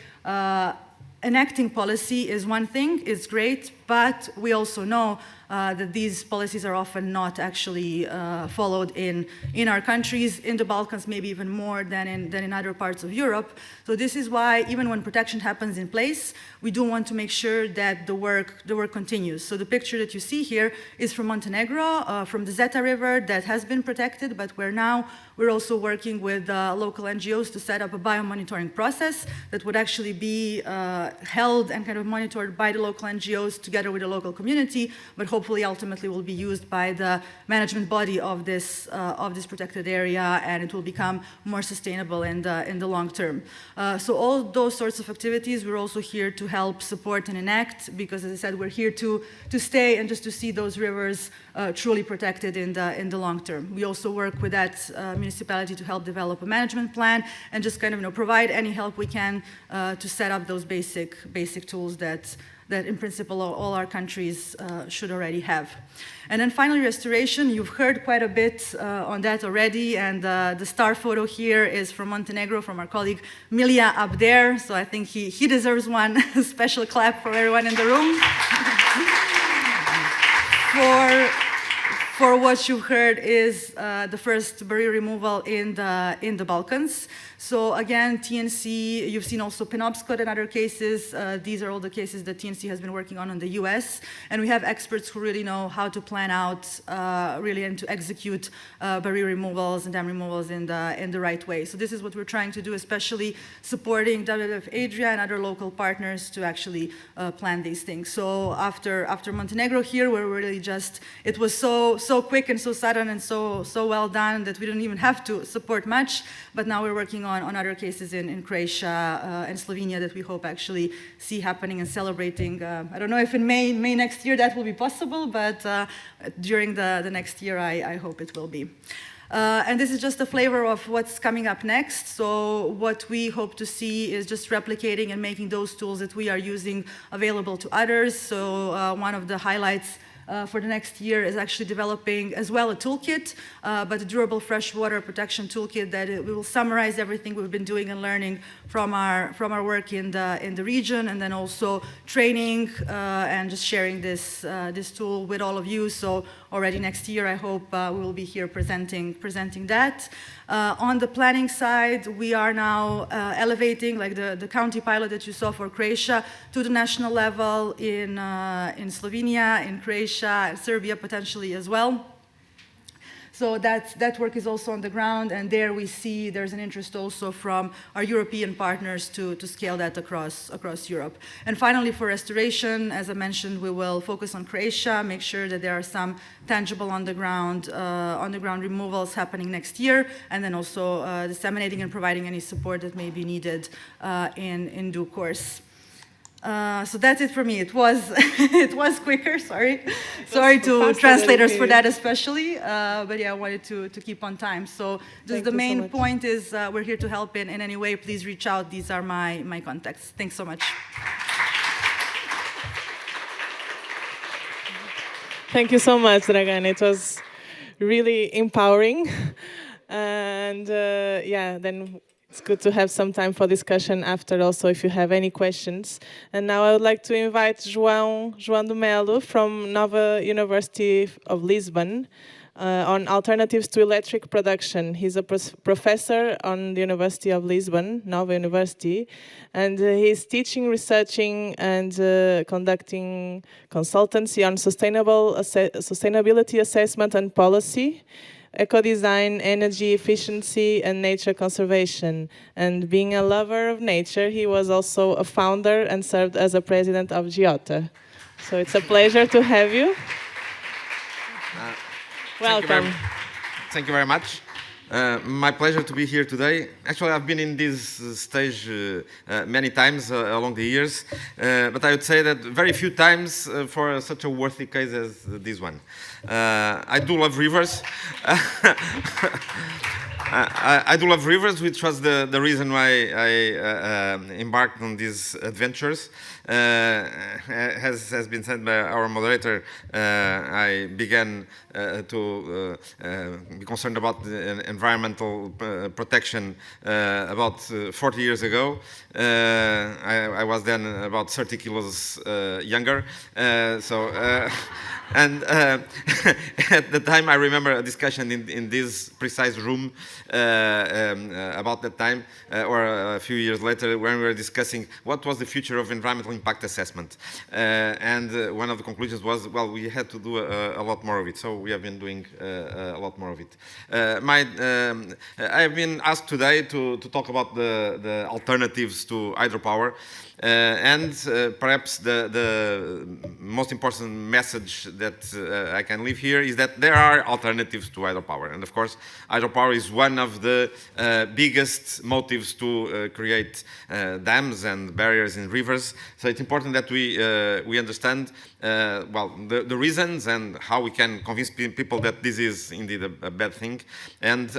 enacting policy is one thing, it's great, but we also know that these policies are often not actually followed in our countries, in the Balkans, maybe even more than in other parts of Europe. So this is why even when protection happens in place, we do want to make sure that the work continues. So the picture that you see here is from Montenegro, from the Zeta River that has been protected, but we're also working with local NGOs to set up a biomonitoring process that would actually be held and kind of monitored by the local NGOs together with the local community, but hopefully ultimately will be used by the management body of this protected area, and it will become more sustainable in the long term. So all those sorts of activities, we're also here to help support and enact, because as I said, we're here to stay and just to see those rivers truly protected in the long term. We also work with that municipality to help develop a management plan and just kind of provide any help we can to set up those basic tools that in principle all our countries should already have. And then finally, restoration. You've heard quite a bit on that already, and the star photo here is from Montenegro, from our colleague Milja up there, so I think he deserves one special clap for everyone in the room. For what you've heard is the first barrier removal in the Balkans. So again, TNC, you've seen also Penobscot and other cases. These are all the cases that TNC has been working on in the US. And we have experts who really know how to plan out really and to execute barrier removals and dam removals in the right way. So this is what we're trying to do, especially supporting WWF Adria and other local partners to actually plan these things. So after Montenegro here, where we're really just, it was so quick and so sudden and so well done that we didn't even have to support much, but now we're working on other cases in Croatia and Slovenia that we hope actually see happening and celebrating. I don't know if in May next year that will be possible, but during the next year I hope it will be. And this is just a flavor of what's coming up next. So what we hope to see is just replicating and making those tools that we are using available to others. So one of the highlights for the next year is actually developing as well a toolkit, but a durable freshwater protection toolkit that we will summarize everything we've been doing and learning from our work in the region, and then also training and just sharing this tool with all of you. So already next year, I hope we will be here presenting that. On the planning side, we are now elevating, like the county pilot that you saw for Croatia, to the national level in Slovenia, in Croatia, and Serbia potentially as well. So that work is also on the ground, and there we see there's an interest also from our European partners to scale that across Europe. And finally, for restoration, as I mentioned, we will focus on Croatia, make sure that there are some tangible on the ground removals happening next year, and then also disseminating and providing any support that may be needed in due course. So that's it for me. It was quicker. Sorry to translators for that especially. But yeah, I wanted to keep on time. So just the main point is we're here to help in any way. Please reach out. These are my contacts. Thanks so much. Thank you so much, Dragan. It was really empowering, and yeah, then. It's good to have some time for discussion after also if you have any questions. And now I would like to invite João de Melo from Nova University of Lisbon on alternatives to electric production. He's a professor on the University of Lisbon, Nova University, and he's teaching, researching, and conducting consultancy on sustainability assessment and policy, eco-design, energy efficiency, and nature conservation. And being a lover of nature, he was also a founder and served as a president of Giota. So it's a pleasure to have you. Welcome. Thank you very much. My pleasure to be here today. Actually, I've been in this stage many times along the years, but I would say that very few times for such a worthy case as this one. I do love rivers. I do love rivers, which was the reason why I embarked on these adventures. As has been said by our moderator, I began to be concerned about the environmental protection about 40 years ago. I was then about 30 kilos younger. And at the time, I remember a discussion in this precise room about that time, or a few years later, when we were discussing what was the future of environmental impact assessment. And one of the conclusions was, well, we had to do a lot more of it. So we have been doing a lot more of it. I have been asked today to talk about the alternatives to hydropower. And perhaps the most important message that I can leave here is that there are alternatives to hydropower. And of course, hydropower is one of the biggest motives to create dams and barriers in rivers. So it's important that we understand well, the reasons and how we can convince people that this is indeed a bad thing, and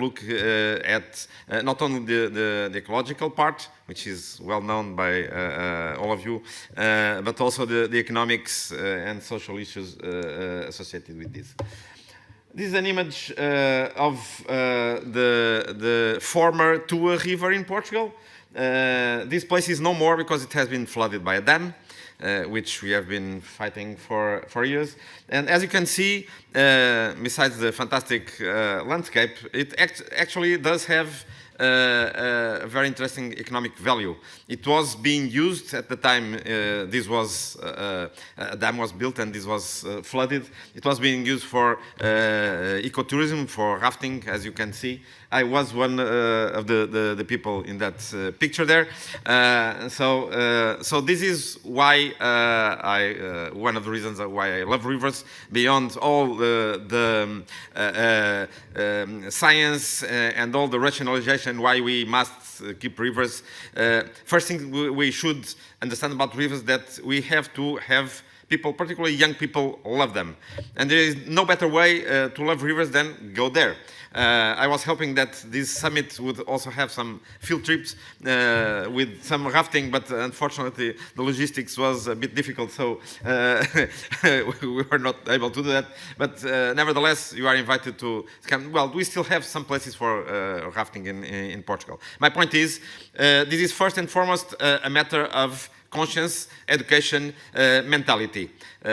look at not only the ecological part, which is well known by all of you, but also the economics and social issues associated with this. This is an image of the former Tua River in Portugal. This place is no more because it has been flooded by a dam, which we have been fighting for years. And as you can see, besides the fantastic landscape, it actually does have a very interesting economic value. It was being used at the time this was a dam was built and this was flooded. It was being used for ecotourism, for rafting, as you can see. I was one of the people in that picture there. So this is why one of the reasons why I love rivers, beyond all the science and all the rationalization why we must keep rivers. First thing we should understand about rivers, that we have to have people, particularly young people, love them. And there is no better way to love rivers than go there. I was hoping that this summit would also have some field trips with some rafting, but unfortunately the logistics was a bit difficult, so we were not able to do that. But nevertheless, you are invited to come. Well, we still have some places for rafting in Portugal. My point is, this is first and foremost a matter of conscience, education, mentality.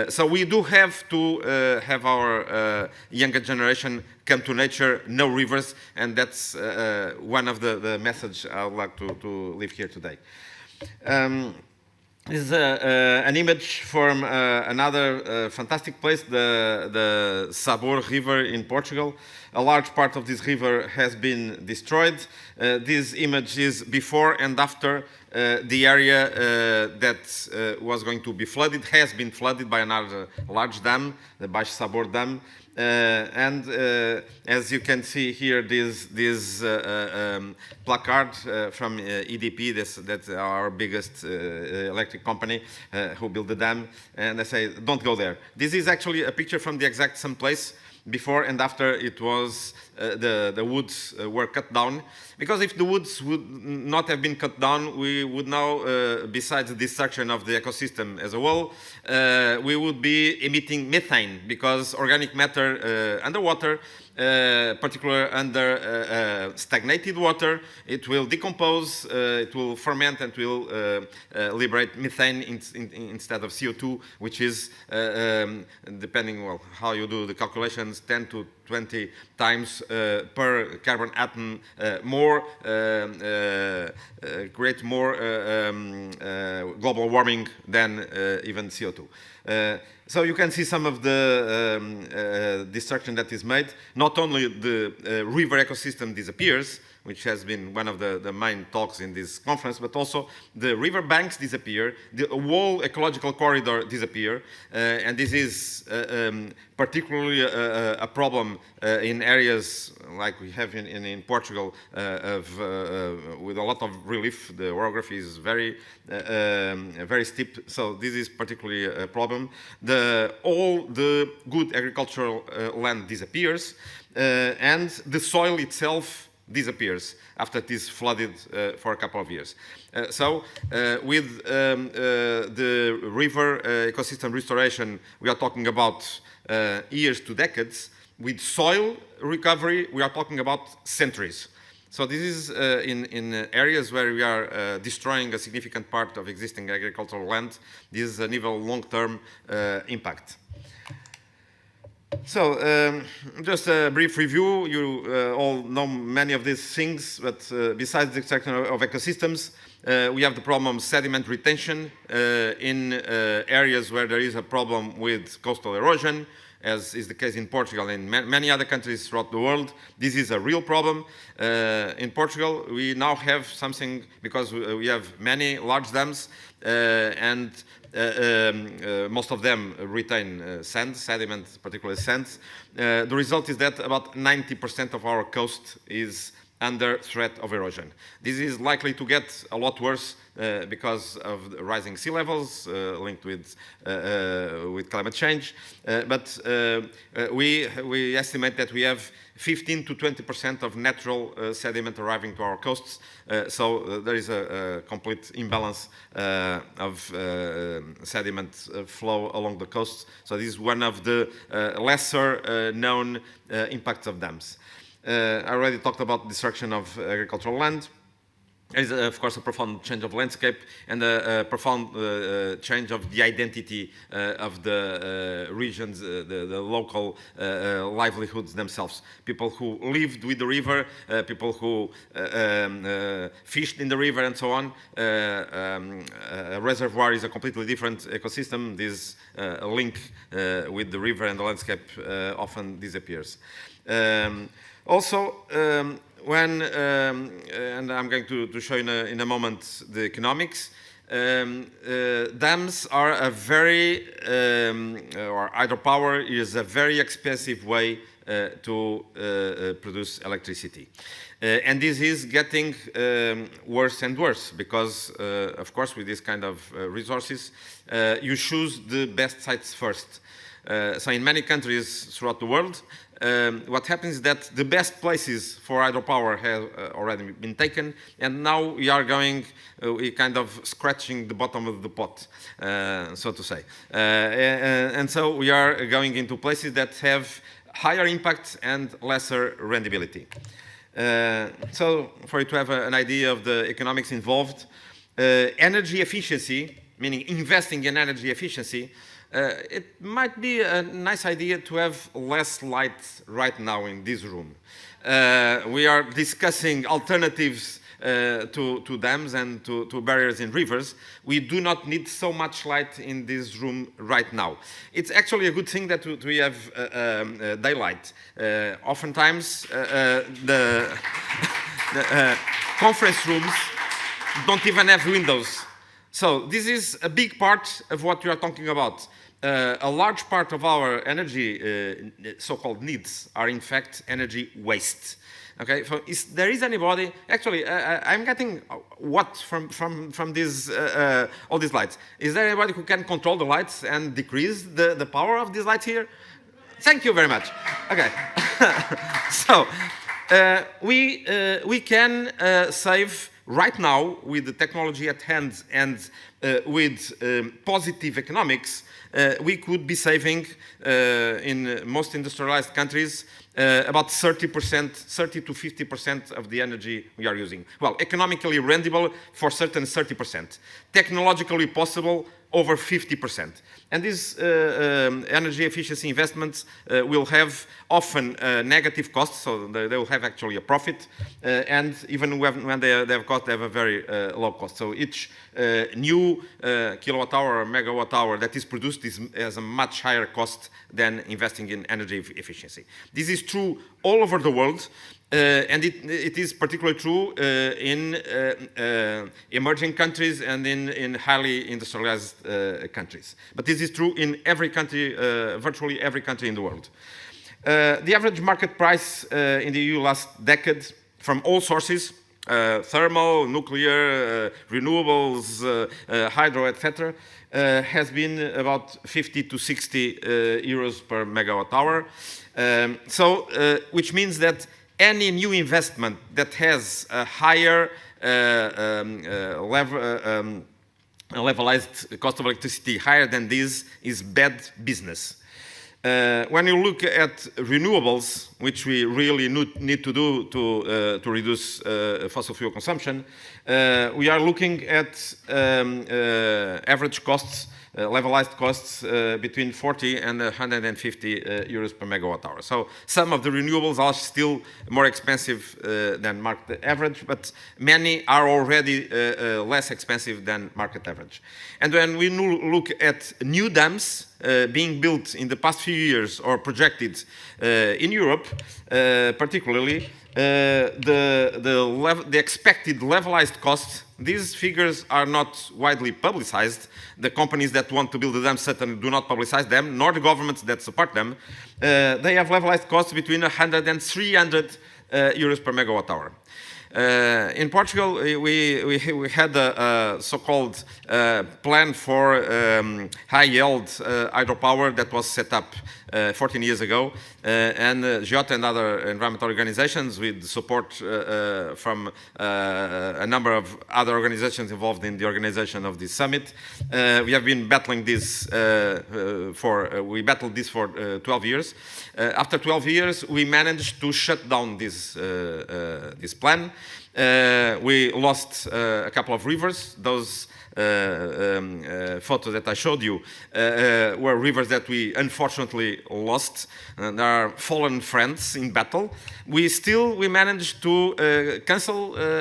So we do have to have our younger generation come to nature, know rivers, and that's one of the message I would like to leave here today. This is an image from another fantastic place, the Sabor River in Portugal. A large part of this river has been destroyed. This image is before and after the area that was going to be flooded, has been flooded by another large dam, the Baixo Sabor Dam. And as you can see here, this placard from EDP, that's our biggest electric company who built the dam, and they say, don't go there. This is actually a picture from the exact same place before and after it was the woods were cut down. Because if the woods would not have been cut down, we would now, besides the destruction of the ecosystem as a whole, we would be emitting methane, because organic matter underwater, particularly under stagnated water, it will decompose, it will ferment, and will liberate methane instead of CO2, which is, depending on how you do the calculations, 10 to 20 times per carbon atom more, create more global warming than even CO2. So you can see some of the destruction that is made. Not only the river ecosystem disappears, which has been one of the main talks in this conference, but also the river banks disappear, the whole ecological corridor disappear, and this is particularly a problem in areas like we have in Portugal, with a lot of relief. The orography is very steep, so this is particularly a problem. All the good agricultural land disappears, and the soil itself disappears after it is flooded for a couple of years. With the river ecosystem restoration, we are talking about years to decades. With soil recovery, we are talking about centuries. So this is in areas where we are destroying a significant part of existing agricultural land. This is an even long-term impact. Just a brief review. You all know many of these things, but besides the extraction of ecosystems, we have the problem of sediment retention in areas where there is a problem with coastal erosion, as is the case in Portugal and many other countries throughout the world. This is a real problem. In Portugal, we now have something, because we have many large dams, and most of them retain sand, sediment, particularly sands. The result is that about 90% of our coast is under threat of erosion. This is likely to get a lot worse because of the rising sea levels linked with climate change. But we estimate that we have 15 to 20% of natural sediment arriving to our coasts. So there is a complete imbalance of sediment flow along the coasts. So this is one of the lesser known impacts of dams. I already talked about destruction of agricultural land. There is, of course, a profound change of landscape and a profound change of the identity of the regions, the local livelihoods themselves. People who lived with the river, people who fished in the river, and so on. A reservoir is a completely different ecosystem. This link with the river and the landscape often disappears. Also, when, and I'm going to show in a moment the economics, dams are a very, or hydropower is a very expensive way to produce electricity. And this is getting worse and worse because, of course, with this kind of resources, you choose the best sites first. So in many countries throughout the world, what happens is that the best places for hydropower have already been taken, and now we are going, we kind of scratching the bottom of the pot, so to say. And so we are going into places that have higher impact and lesser rentability. So for you to have an idea of the economics involved, energy efficiency, meaning investing in energy efficiency, it might be a nice idea to have less light right now in this room. We are discussing alternatives to dams and to barriers in rivers. We do not need so much light in this room right now. It's actually a good thing that we have daylight. Oftentimes, the conference rooms don't even have windows. So this is a big part of what we are talking about. A large part of our energy, so-called needs, are in fact energy waste. Okay, so is there anybody? Actually, I'm getting what from these all these lights. Is there anybody who can control the lights and decrease the power of these lights here? Thank you very much. Okay, so we can save right now with the technology at hand and with positive economics. We could be saving in most industrialized countries about 30%, 30 to 50% of the energy we are using. Well, economically rentable for certain 30%. Technologically possible over 50%. And these energy efficiency investments will have often negative costs, so they will have actually a profit, and even when they have cost, they have a very low cost. So each new kilowatt hour or megawatt hour that is produced has a much higher cost than investing in energy efficiency. This is true all over the world. And it is particularly true in emerging countries and in highly industrialized countries. But this is true in every country, virtually every country in the world. The average market price in the EU last decade from all sources, thermal, nuclear, renewables, hydro, etc., has been about 50 to 60 euros per megawatt hour. Which means that any new investment that has a higher levelized cost of electricity higher than this is bad business. When you look at renewables, which we really need to do to reduce fossil fuel consumption, we are looking at average costs levelized costs between 40 and 150 euros per megawatt hour. So some of the renewables are still more expensive than market average, but many are already less expensive than market average. And when we look at new dams being built in the past few years or projected in Europe, particularly, the expected levelized cost, these figures are not widely publicized. The companies that want to build the dams certainly do not publicize them, nor the governments that support them. They have levelized costs between 100 and 300 euros per megawatt hour. In Portugal, we had a so-called plan for high-yield hydropower that was set up 14 years ago, and GIOT and other environmental organizations with support from a number of other organizations involved in the organization of this summit. We have been battling this we battled this for 12 years. After 12 years, we managed to shut down this plan. We lost a couple of rivers. Those photos that I showed you were rivers that we unfortunately lost. There are fallen friends in battle. We managed to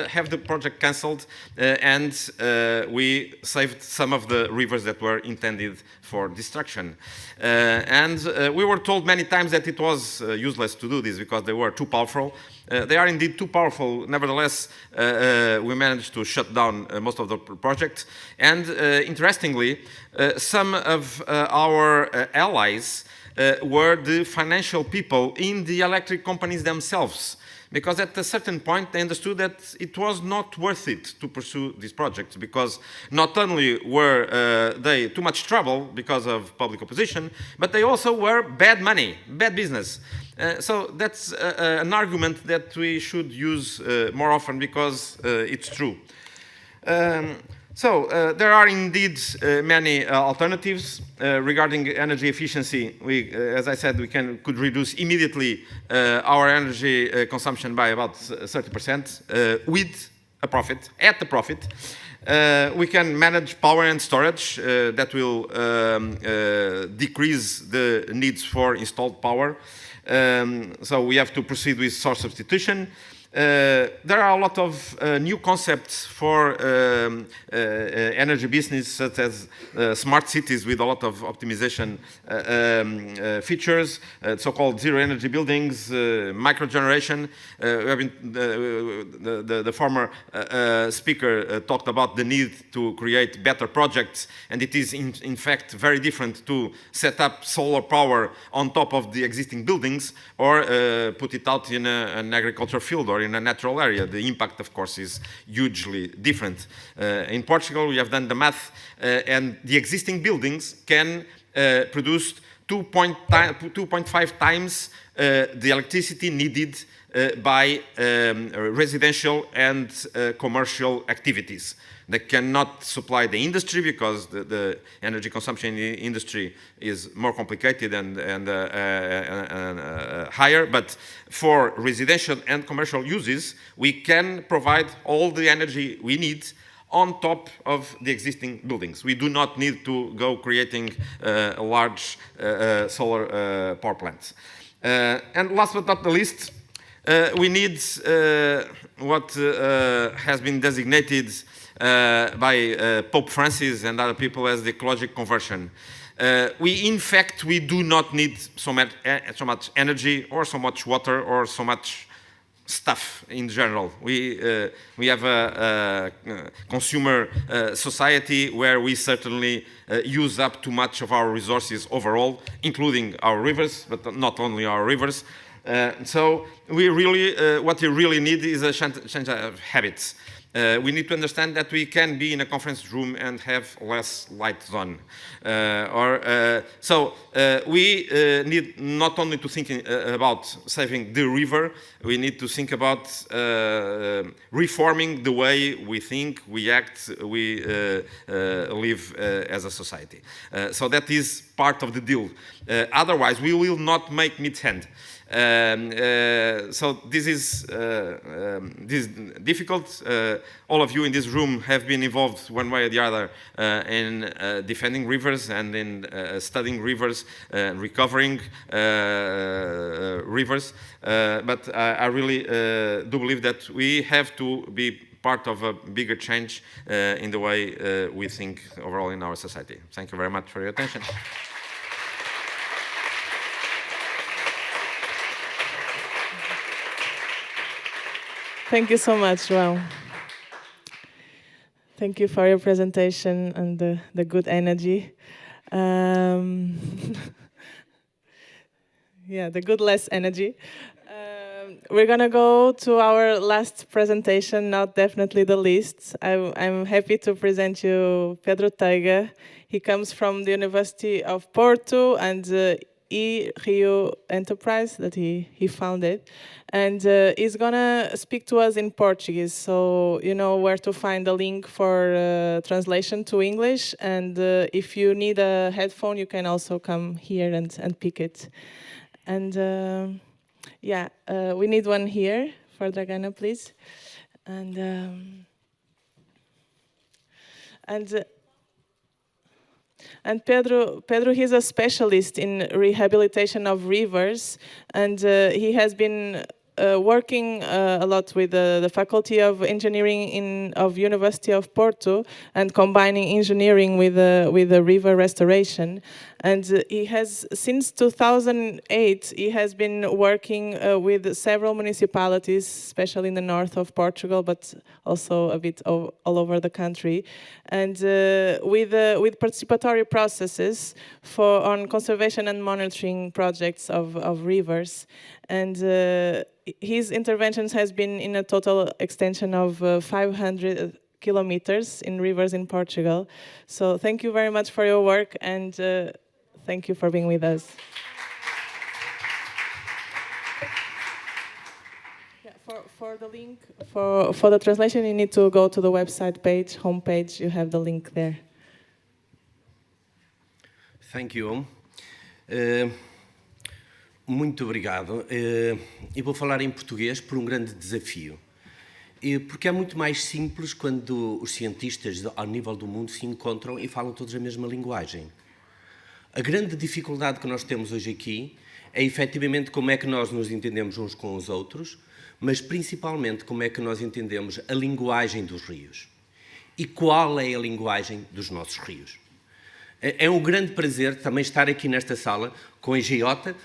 have the project cancelled, and we saved some of the rivers that were intended for destruction. We were told many times that it was useless to do this because they were too powerful. They are indeed too powerful. Nevertheless, we managed to shut down most of the project. And interestingly, some of our allies were the financial people in the electric companies themselves. Because at a certain point they understood that it was not worth it to pursue these projects, because not only were they too much trouble because of public opposition, but they also were bad money, bad business. So that's an argument that we should use more often, because it's true. There are indeed many alternatives regarding energy efficiency. As I said, we could reduce immediately our energy consumption by about 30% with a profit, at the profit. We can manage power and storage that will decrease the needs for installed power. So we have to proceed with source substitution. There are a lot of new concepts for energy business, such as smart cities with a lot of optimization features, so-called zero energy buildings, microgeneration. The former speaker talked about the need to create better projects, and it is in fact very different to set up solar power on top of the existing buildings or put it out in an agricultural field or in a natural area. The impact, of course, is hugely different. In Portugal, we have done the math, and the existing buildings can produce 2.5 times the electricity needed by residential and commercial activities. They cannot supply the industry because the energy consumption in the industry is more complicated and higher. But for residential and commercial uses, we can provide all the energy we need on top of the existing buildings. We do not need to go creating large solar power plants. And last but not the least, we need what has been designated by Pope Francis and other people as the ecological conversion. In fact, we do not need so much energy or so much water or so much stuff in general. We have a consumer society where we certainly use up too much of our resources overall, including our rivers, but not only our rivers. So we really, what we really need is a change of habits. We need to understand that we can be in a conference room and have less lights on. We need not only to think about saving the river, we need to think about reforming the way we think, we act, we live as a society. So that is part of the deal. Otherwise, we will not make meet hand. So this is difficult. All of you in this room have been involved one way or the other in defending rivers and in studying rivers, recovering rivers. But I really do believe that we have to be part of a bigger change in the way we think overall in our society. Thank you very much for your attention. Thank you so much, João. Thank you for your presentation and the good energy. Yeah, the good less energy. We're gonna go to our last presentation, not definitely the least. I'm happy to present you Pedro Tiger. He comes from the University of Porto and Rio Enterprise that he founded. And he's gonna speak to us in Portuguese, so you know where to find the link for translation to English. And if you need a headphone, you can also come here and pick it. And yeah, we need one here for Dragana, please. And Pedro, he's a specialist in rehabilitation of rivers, and he has been working a lot with the Faculty of Engineering of University of Porto, and combining engineering with the river restoration. And he has, since 2008, he has been working with several municipalities, especially in the north of Portugal, but also a bit all over the country, and with participatory processes on conservation and monitoring projects of rivers. And his interventions has been in a total extension of 500 kilometers in rivers in Portugal. So thank you very much for your work, and thank you for being with us. Yeah, for the link, for the translation, you need to go to the website page, homepage, you have the link there. Thank you. Muito obrigado. Eu vou falar em português por um grande desafio. Porque é muito mais simples quando os cientistas ao nível do mundo se encontram e falam todos a mesma linguagem. A grande dificuldade que nós temos hoje aqui é efetivamente como é que nós nos entendemos uns com os outros, mas principalmente como é que nós entendemos a linguagem dos rios. E qual é a linguagem dos nossos rios. É um grande prazer também estar aqui nesta sala com a EGJ,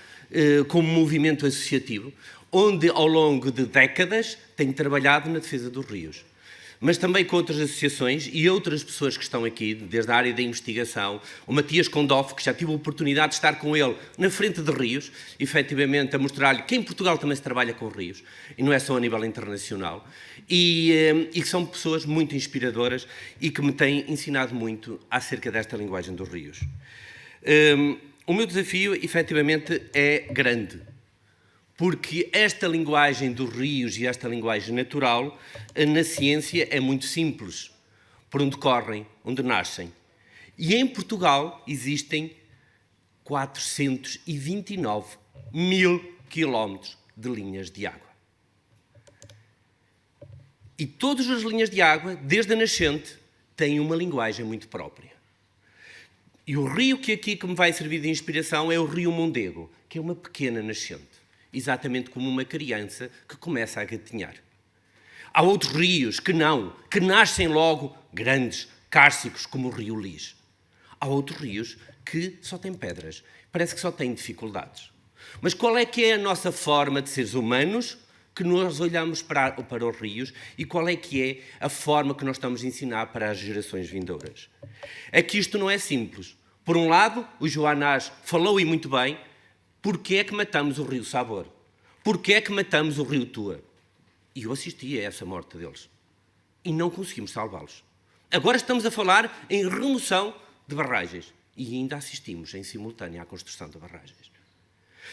como movimento associativo, onde ao longo de décadas tenho trabalhado na defesa dos rios. Mas também com outras associações e outras pessoas que estão aqui, desde a área da investigação, o Matias Condolfo, que já tive a oportunidade de estar com ele na frente de rios, efetivamente a mostrar-lhe que em Portugal também se trabalha com rios, e não é só a nível internacional, e que são pessoas muito inspiradoras e que me têm ensinado muito acerca desta linguagem dos rios. O meu desafio, efetivamente, é grande, porque esta linguagem dos rios e esta linguagem natural, na ciência, é muito simples, por onde correm, onde nascem. E em Portugal existem 429 mil quilómetros de linhas de água. E todas as linhas de água, desde a nascente, têm uma linguagem muito própria. E o rio que me vai servir de inspiração é o rio Mondego, que é uma pequena nascente, exatamente como uma criança que começa a gatinhar. Há outros rios que nascem logo grandes, cársticos, como o rio Lis. Há outros rios que só têm pedras, parece que só têm dificuldades. Mas qual é que é a nossa forma de seres humanos que nós olhamos para os rios e qual é que é a forma que nós estamos a ensinar para as gerações vindouras? É que isto não é simples. Por um lado, o Joanás falou e muito bem, porque é que matamos o rio Sabor? Porque é que matamos o rio Tua? E eu assisti a essa morte deles. E não conseguimos salvá-los. Agora estamos a falar em remoção de barragens. E ainda assistimos em simultâneo à construção de barragens.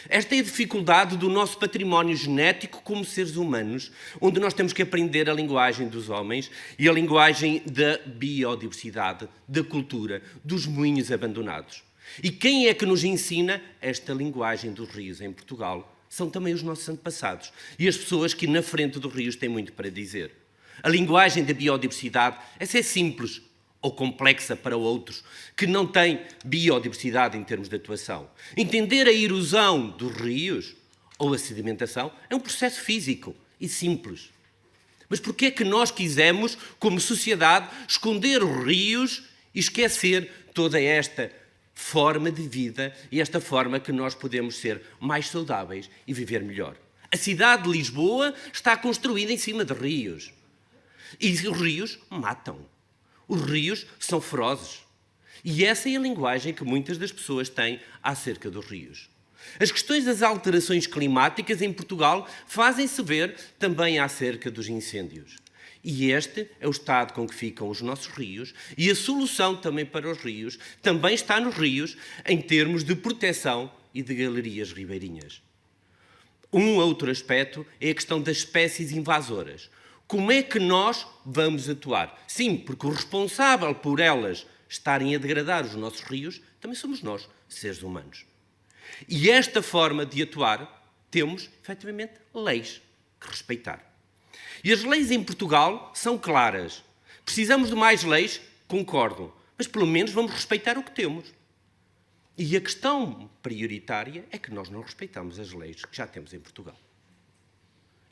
Esta é a dificuldade do nosso património genético como seres humanos, onde nós temos que aprender a linguagem dos homens e a linguagem da biodiversidade, da cultura, dos moinhos abandonados. E quem é que nos ensina esta linguagem dos rios em Portugal? são também os nossos antepassados e as pessoas que na frente dos rios têm muito para dizer. A linguagem da biodiversidade, essa é simples ou complexa para outros, que não têm biodiversidade em termos de atuação. Entender a erosão dos rios ou a sedimentação é um processo físico e simples. Mas porquê é que nós quisemos, como sociedade, esconder os rios e esquecer toda esta forma de vida e esta forma que nós podemos ser mais saudáveis e viver melhor? A cidade de Lisboa está construída em cima de rios. E os rios matam. Os rios são ferozes. E essa é a linguagem que muitas das pessoas têm acerca dos rios. As questões das alterações climáticas em Portugal fazem-se ver também acerca dos incêndios. E este é o estado com que ficam os nossos rios e a solução também para os rios também está nos rios em termos de proteção e de galerias ribeirinhas. Um outro aspecto é a questão das espécies invasoras. Como é que nós vamos atuar? Sim, porque o responsável por elas estarem a degradar os nossos rios também somos nós, seres humanos. E esta forma de atuar temos, efetivamente, leis que respeitar. E as leis em Portugal são claras. Precisamos de mais leis? Concordo. Mas pelo menos vamos respeitar o que temos. E a questão prioritária é que nós não respeitamos as leis que já temos em Portugal.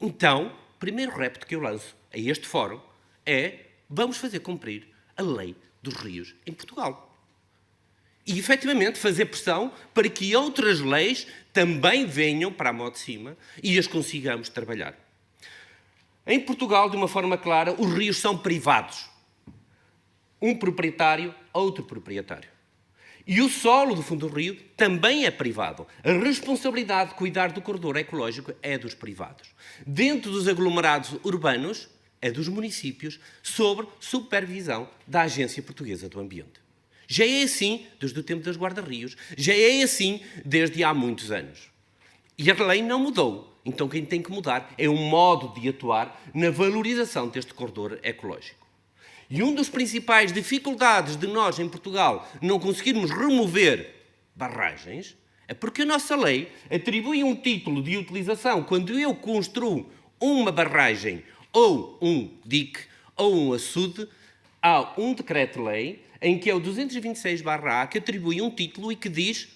Então, o primeiro repto que eu lanço a este fórum é: vamos fazer cumprir a lei dos rios em Portugal. E, efetivamente, fazer pressão para que outras leis também venham para a mão de cima e as consigamos trabalhar. Em Portugal, de uma forma clara, os rios são privados. Um proprietário, outro proprietário. E o solo do fundo do rio também é privado. A responsabilidade de cuidar do corredor ecológico é dos privados. Dentro dos aglomerados urbanos, é dos municípios, sob supervisão da Agência Portuguesa do Ambiente. Já é assim desde o tempo dos guarda-rios, já é assim desde há muitos anos. E a lei não mudou. Então quem tem que mudar é o modo de atuar na valorização deste corredor ecológico. E uma das principais dificuldades de nós, em Portugal, não conseguirmos remover barragens é porque a nossa lei atribui um título de utilização quando eu construo uma barragem ou um dique ou um açude, há um decreto-lei em que é o 226/A que atribui um título e que diz: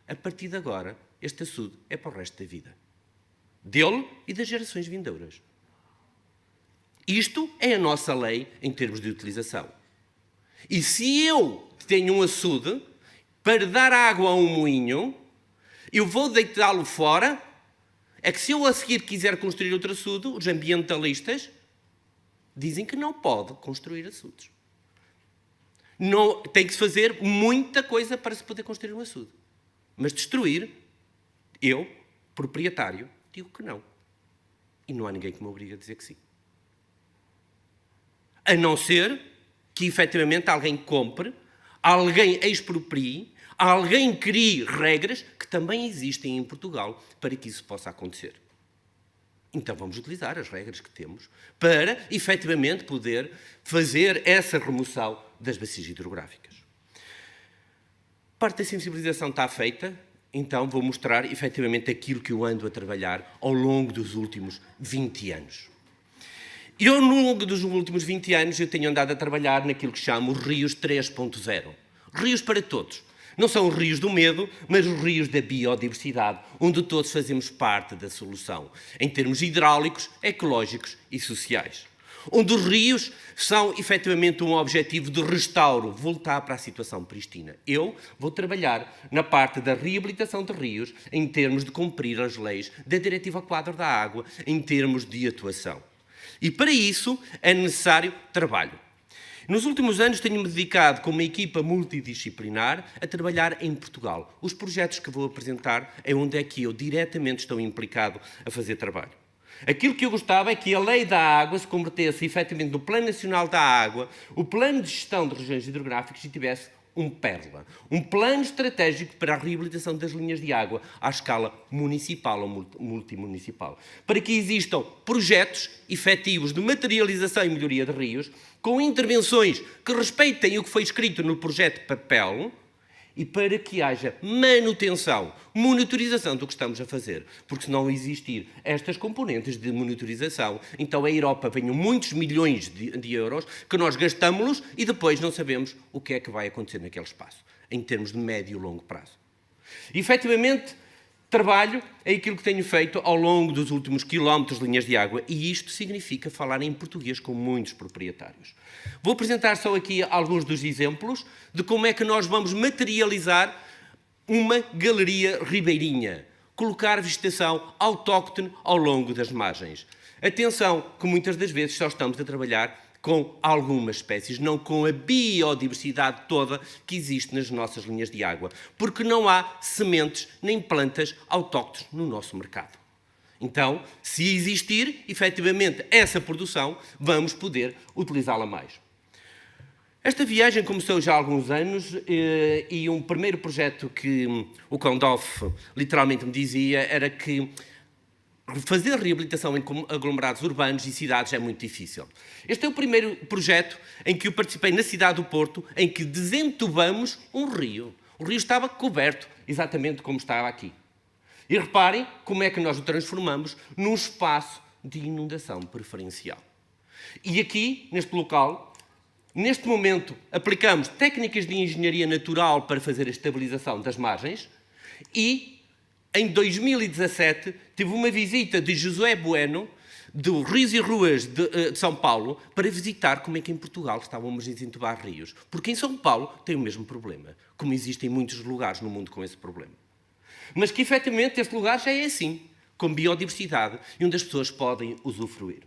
a partir de agora, este açude é para o resto da vida. Dele e das gerações vindouras. Isto é a nossa lei em termos de utilização. E se eu tenho um açude, para dar água a um moinho, eu vou deitá-lo fora, é que se eu a seguir quiser construir outro açude, os ambientalistas dizem que não pode construir açudes. Não, tem que se fazer muita coisa para se poder construir um açude. Mas destruir, eu, proprietário, digo que não. E não há ninguém que me obrigue a dizer que sim. A não ser que, efetivamente, alguém compre, alguém exproprie, alguém crie regras que também existem em Portugal para que isso possa acontecer. Então vamos utilizar as regras que temos para, efetivamente, poder fazer essa remoção das bacias hidrográficas. Parte da sensibilização está feita, então vou mostrar, efetivamente, aquilo que eu ando a trabalhar ao longo dos últimos 20 anos. Eu, ao longo dos últimos 20 anos, eu tenho andado a trabalhar naquilo que chamo os rios 3.0. Rios para todos. Não são os rios do medo, mas os rios da biodiversidade, onde todos fazemos parte da solução, em termos hidráulicos, ecológicos e sociais. Onde os rios são, efetivamente, um objetivo de restauro, voltar para a situação pristina. Eu vou trabalhar na parte da reabilitação de rios, em termos de cumprir as leis da Diretiva Quadro da Água, em termos de atuação. E para isso é necessário trabalho. Nos últimos anos tenho-me dedicado, com uma equipa multidisciplinar, a trabalhar em Portugal. Os projetos que vou apresentar é onde é que eu diretamente estou implicado a fazer trabalho. Aquilo que eu gostava é que a lei da água se convertesse efetivamente no Plano Nacional da Água, o Plano de Gestão de Regiões Hidrográficas, e tivesse um PERLA, um plano estratégico para a reabilitação das linhas de água à escala municipal ou multimunicipal, para que existam projetos efetivos de materialização e melhoria de rios, com intervenções que respeitem o que foi escrito no projeto de papel e para que haja manutenção, monitorização do que estamos a fazer. Porque se não existir estas componentes de monitorização, então a Europa venham muitos milhões de euros que nós gastamos-los e depois não sabemos o que é que vai acontecer naquele espaço, em termos de médio e longo prazo. E, efetivamente, trabalho é aquilo que tenho feito ao longo dos últimos quilómetros de linhas de água e isto significa falar em português com muitos proprietários. Vou apresentar só aqui alguns dos exemplos de como é que nós vamos materializar uma galeria ribeirinha, colocar vegetação autóctone ao longo das margens. Atenção, que muitas das vezes só estamos a trabalhar com algumas espécies, não com a biodiversidade toda que existe nas nossas linhas de água, porque não há sementes nem plantas autóctones no nosso mercado. Então, se existir, efetivamente, essa produção, vamos poder utilizá-la mais. Esta viagem começou já há alguns anos e um primeiro projeto que o Condolf literalmente me dizia era que fazer reabilitação em aglomerados urbanos e cidades é muito difícil. Este é o primeiro projeto em que eu participei na cidade do Porto, em que desentubamos um rio. O rio estava coberto, exatamente como estava aqui. E reparem como é que nós o transformamos num espaço de inundação preferencial. E aqui, neste local, neste momento, aplicamos técnicas de engenharia natural para fazer a estabilização das margens e em 2017, tive uma visita de José Bueno, do Rios e Ruas de São Paulo, para visitar como é que em Portugal estávamos a desentubar rios. Porque em São Paulo tem o mesmo problema, como existem muitos lugares no mundo com esse problema. Mas que, efetivamente, este lugar já é assim, com biodiversidade, e onde as pessoas podem usufruir.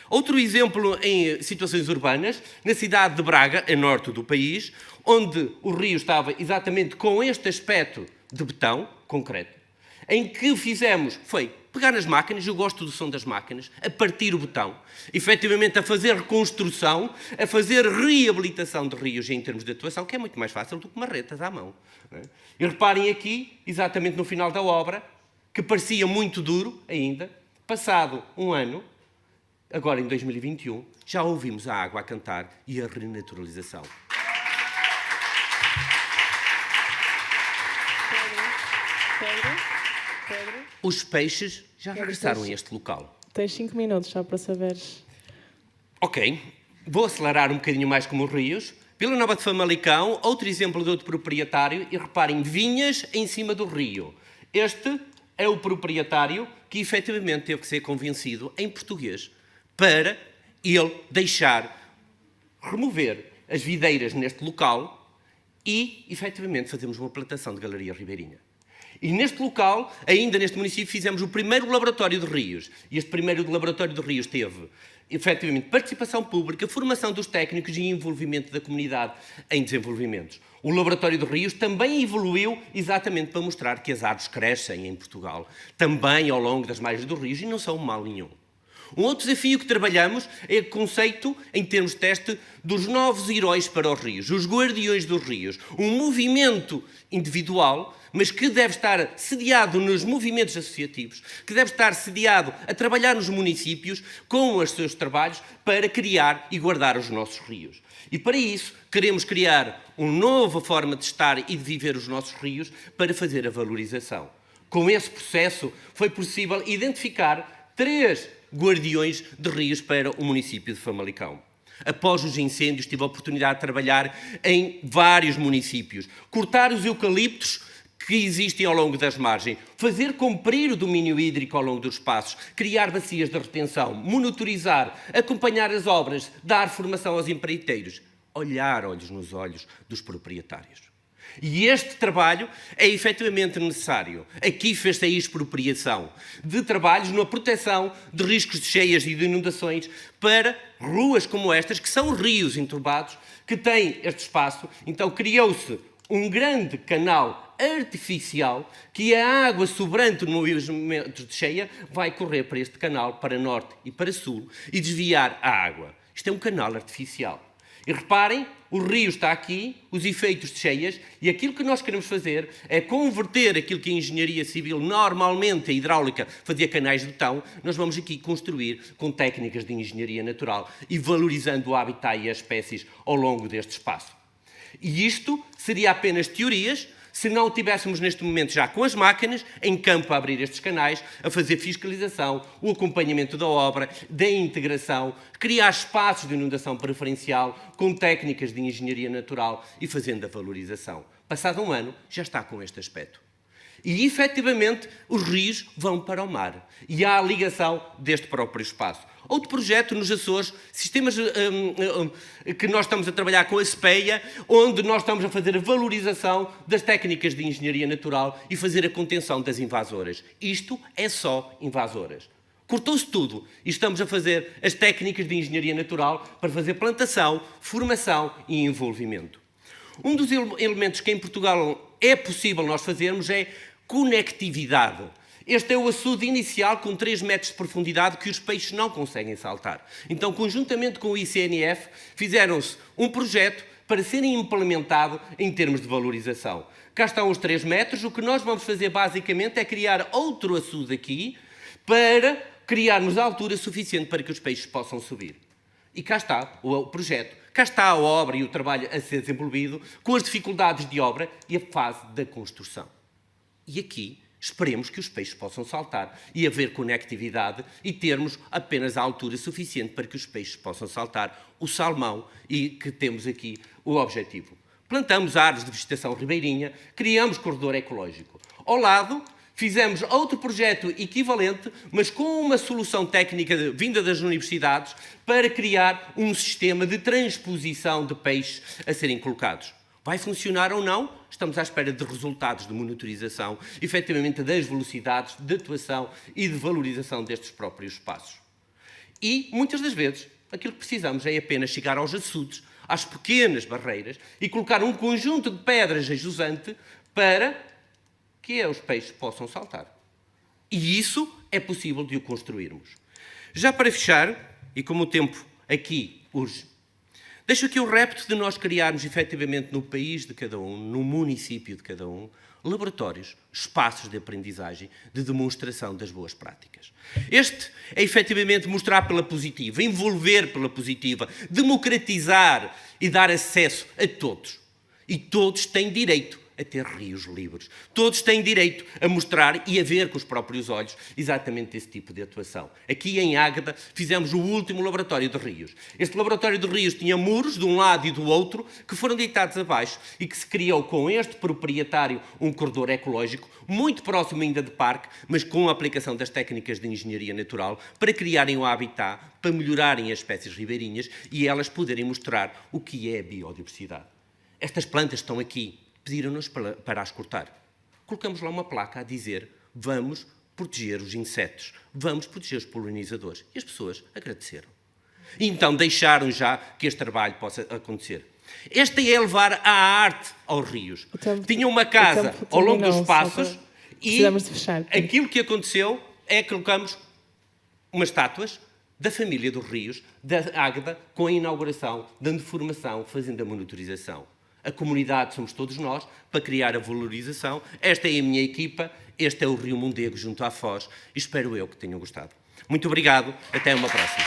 Outro exemplo em situações urbanas, na cidade de Braga, a norte do país, onde o rio estava exatamente com este aspecto de betão, concreto, em que fizemos foi pegar nas máquinas, eu gosto do som das máquinas, a partir o botão, efetivamente a fazer reconstrução, a fazer reabilitação de rios em termos de atuação, que é muito mais fácil do que marretas à mão. E reparem aqui, exatamente no final da obra, que parecia muito duro ainda, passado um ano, agora em 2021, já ouvimos a água a cantar e a renaturalização. Pedro? Os peixes já regressaram a este local. Tens 5 minutos só para saberes. Ok, vou acelerar um bocadinho mais como os rios. Vila Nova de Famalicão, outro exemplo de outro proprietário, e reparem, vinhas em cima do rio. Este é o proprietário que efetivamente teve que ser convencido em português para ele deixar remover as videiras neste local e efetivamente fazermos uma plantação de galeria ribeirinha. E neste local, ainda neste município, fizemos o primeiro laboratório de rios. E este primeiro laboratório de rios teve, efetivamente, participação pública, formação dos técnicos e envolvimento da comunidade em desenvolvimentos. O laboratório de rios também evoluiu exatamente para mostrar que as árvores crescem em Portugal, também ao longo das margens dos rios, e não são mal nenhum. Um outro desafio que trabalhamos é o conceito, em termos de teste, dos novos heróis para os rios, os guardiões dos rios. Um movimento individual, mas que deve estar sediado nos movimentos associativos, que deve estar sediado a trabalhar nos municípios com os seus trabalhos para criar e guardar os nossos rios. E para isso queremos criar uma nova forma de estar e de viver os nossos rios para fazer a valorização. Com esse processo foi possível identificar 3 guardiões de rios para o município de Famalicão. Após os incêndios, tive a oportunidade de trabalhar em vários municípios. Cortar os eucaliptos que existem ao longo das margens, fazer cumprir o domínio hídrico ao longo dos espaços, criar bacias de retenção, monitorizar, acompanhar as obras, dar formação aos empreiteiros, olhar olhos nos olhos dos proprietários. E este trabalho é efetivamente necessário. Aqui fez-se a expropriação de trabalhos na proteção de riscos de cheias e de inundações para ruas como estas, que são rios entubados, que têm este espaço. Então criou-se um grande canal artificial que a água sobrante nos momentos de cheia vai correr para este canal, para norte e para sul, e desviar a água. Isto é um canal artificial. E reparem, o rio está aqui, os efeitos de cheias, e aquilo que nós queremos fazer é converter aquilo que a engenharia civil, normalmente a hidráulica, fazia canais de betão, nós vamos aqui construir com técnicas de engenharia natural e valorizando o habitat e as espécies ao longo deste espaço. E isto seria apenas teorias se não tivéssemos neste momento já com as máquinas em campo a abrir estes canais, a fazer fiscalização, o acompanhamento da obra, da integração, criar espaços de inundação preferencial com técnicas de engenharia natural e fazendo a valorização. Passado um ano, já está com este aspecto. E, efetivamente, os rios vão para o mar. E há a ligação deste próprio espaço. Outro projeto nos Açores, sistemas que nós estamos a trabalhar com a SPEIA, onde nós estamos a fazer a valorização das técnicas de engenharia natural e fazer a contenção das invasoras. Isto é só invasoras. Cortou-se tudo e estamos a fazer as técnicas de engenharia natural para fazer plantação, formação e envolvimento. Um dos elementos que em Portugal é possível nós fazermos é conectividade. Este é o açude inicial com 3 metros de profundidade que os peixes não conseguem saltar. Então, conjuntamente com o ICNF, fizeram-se um projeto para ser implementado em termos de valorização. Cá estão os 3 metros. O que nós vamos fazer, basicamente, é criar outro açude aqui para criarmos a altura suficiente para que os peixes possam subir. E cá está o projeto. Cá está a obra e o trabalho a ser desenvolvido com as dificuldades de obra e a fase da construção. E aqui esperemos que os peixes possam saltar e haver conectividade e termos apenas a altura suficiente para que os peixes possam saltar, o salmão, e que temos aqui o objetivo. Plantamos árvores de vegetação ribeirinha, criamos corredor ecológico. Ao lado, fizemos outro projeto equivalente, mas com uma solução técnica vinda das universidades para criar um sistema de transposição de peixes a serem colocados. Vai funcionar ou não? Estamos à espera de resultados de monitorização, efetivamente das velocidades de atuação e de valorização destes próprios espaços. E, muitas das vezes, aquilo que precisamos é apenas chegar aos açudes, às pequenas barreiras, e colocar um conjunto de pedras a jusante para que os peixes possam saltar. E isso é possível de o construirmos. Já para fechar, e como o tempo aqui urge, deixo aqui o repto de nós criarmos, efetivamente, no país de cada um, no município de cada um, laboratórios, espaços de aprendizagem, de demonstração das boas práticas. Este é, efetivamente, mostrar pela positiva, envolver pela positiva, democratizar e dar acesso a todos. E todos têm direito a ter rios livres. Todos têm direito a mostrar e a ver com os próprios olhos exatamente esse tipo de atuação. Aqui em Águeda fizemos o último laboratório de rios. Este laboratório de rios tinha muros de um lado e do outro que foram deitados abaixo e que se criou com este proprietário um corredor ecológico muito próximo ainda de parque, mas com a aplicação das técnicas de engenharia natural para criarem o habitat, para melhorarem as espécies ribeirinhas e elas poderem mostrar o que é a biodiversidade. Estas plantas estão aqui. Pediram-nos para as cortar. Colocamos lá uma placa a dizer: vamos proteger os insetos, vamos proteger os polinizadores. E as pessoas agradeceram. E então deixaram já que este trabalho possa acontecer. Este é levar a arte aos rios. Tinha uma casa ao longo dos passos e aquilo que aconteceu é que colocamos umas estátuas da família dos rios, da Águeda, com a inauguração, dando formação, fazendo a monitorização. A comunidade somos todos nós, para criar a valorização. Esta é a minha equipa, este é o Rio Mondego junto à Foz, e espero eu que tenham gostado. Muito obrigado, até uma próxima.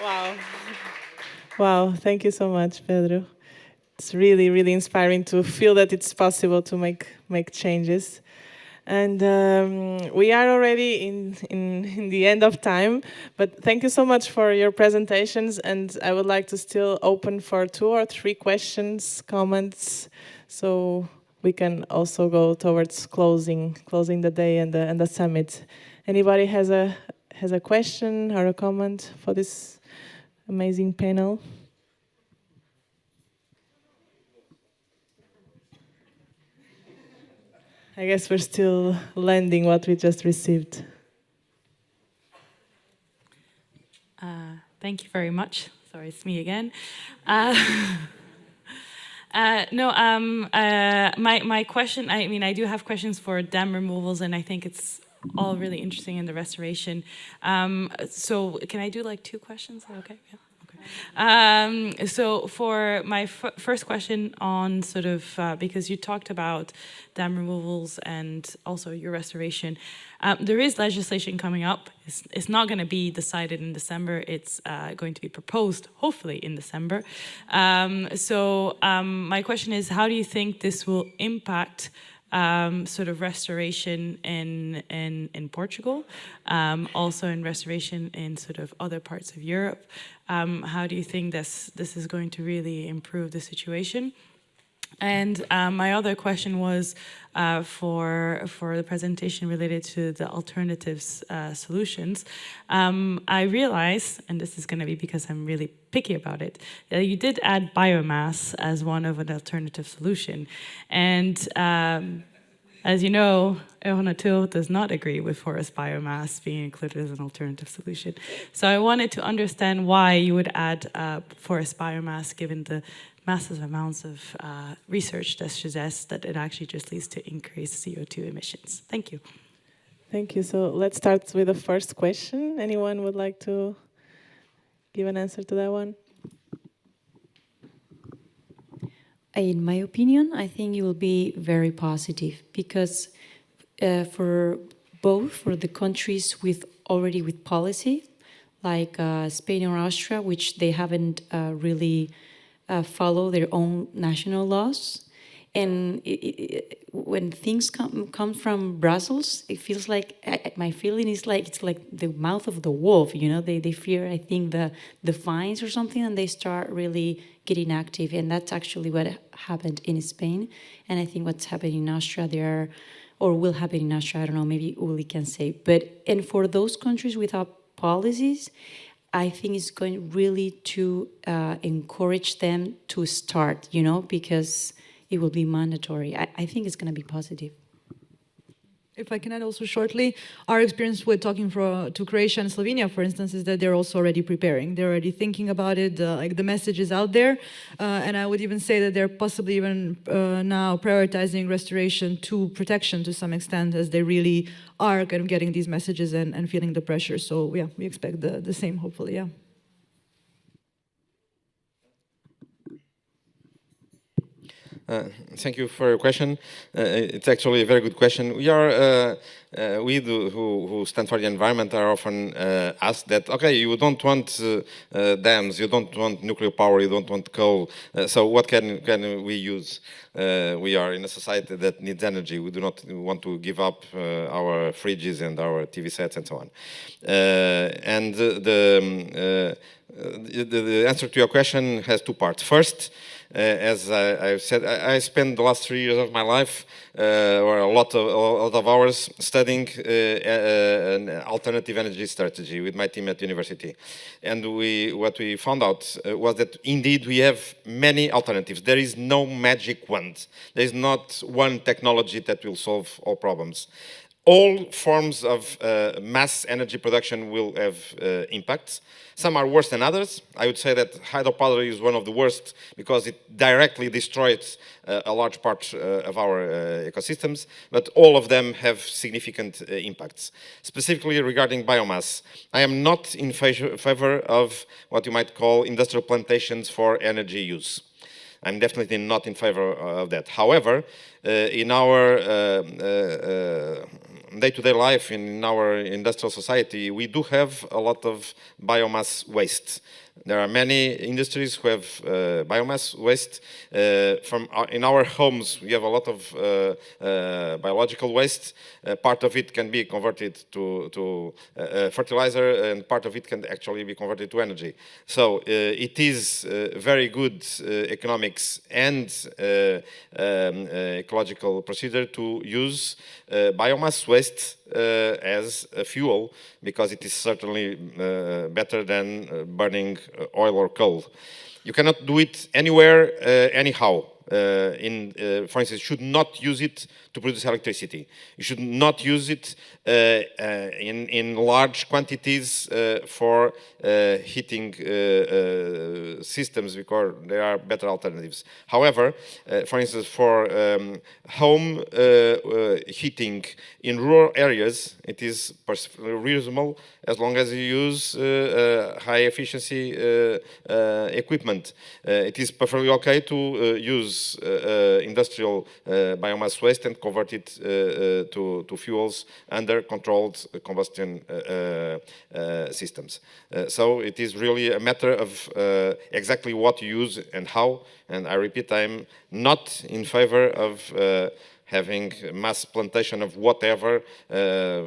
Wow. Wow, thank you so much, Pedro. It's really, really inspiring to feel that it's possible to make changes. And we are already in the end of time, but thank you so much for your presentations, and I would like to still open for 2 or 3 questions, comments, so we can also go towards closing the day and the summit. Anybody has a question or a comment for this amazing panel? I guess we're still landing what we just received. Thank you very much. Sorry, it's me again. My question, I mean, I do have questions for dam removals, and I think it's all really interesting in the restoration. So can I do like 2 questions? Is that okay? Yeah. Okay. So for my first question on sort of, because you talked about dam removals and also your restoration, there is legislation coming up. It's not going to be decided in December. It's going to be proposed, hopefully, in December. My question is, how do you think this will impact sort of restoration in Portugal, also in restoration in sort of other parts of Europe? How do you think this is going to really improve the situation? And my other question was for the presentation related to the alternatives solutions. I realize, and this is going to be because I'm really picky about it, that you did add biomass as one of an alternative solution. And as you know, Euronatur does not agree with forest biomass being included as an alternative solution. So I wanted to understand why you would add forest biomass, given the massive amounts of research that suggests that it actually just leads to increased CO2 emissions. Thank you. Thank you. So let's start with the first question. Anyone would like to give an answer to that one? In my opinion, I think it will be very positive because for the countries already with policy, like Spain or Austria, which they haven't really follow their own national laws. And when things come from Brussels, it feels like, my feeling is like, it's like the mouth of the wolf, you know, they fear, I think, the fines or something, and they start really getting active. And that's actually what happened in Spain. And I think what's happening in Austria or will happen in Austria, I don't know, maybe Uli can say. And for those countries without policies, I think it's going really to encourage them to start, you know, because it will be mandatory. I think it's going to be positive. If I can add also shortly, our experience with talking to Croatia and Slovenia, for instance, is that they're also already preparing. They're already thinking about it, like the message is out there. And I would even say that they're possibly even now prioritizing restoration to protection to some extent, as they really are kind of getting these messages and feeling the pressure. So yeah, we expect the same, hopefully, yeah. Thank you for your question. It's actually a very good question. Who stand for the environment are often asked that, okay, you don't want dams, you don't want nuclear power, you don't want coal, so what can we use? We are in a society that needs energy. We do not want to give up our fridges and our TV sets and so on. And the answer to your question has two parts. First, as I've said, I spent the last 3 years of my life, or a lot of hours, studying an alternative energy strategy with my team at university. And what we found out was that indeed we have many alternatives. There is no magic wand. There is not one technology that will solve all problems. All forms of mass energy production will have impacts. Some are worse than others. I would say that hydropower is one of the worst because it directly destroys a large part of our ecosystems, but all of them have significant impacts. Specifically regarding biomass, I am not in favor of what you might call industrial plantations for energy use. I'm definitely not in favor of that. However, in our day-to-day life, in our industrial society, we do have a lot of biomass waste. There are many industries who have biomass waste. In our homes, we have a lot of biological waste. Part of it can be converted to fertilizer, and part of it can actually be converted to energy. So it is very good economics and ecological procedure to use biomass waste as a fuel, because it is certainly better than burning oil or coal. You cannot do it anywhere, anyhow. for instance, should not use it to produce electricity. You should not use it in large quantities for heating systems, because there are better alternatives. However, for instance, for home heating in rural areas, it is perfectly reasonable as long as you use high efficiency equipment. It is perfectly okay to use industrial biomass waste and convert it to fuels under controlled combustion systems. So it is really a matter of exactly what you use and how. And I repeat, I'm not in favor of having mass plantation of whatever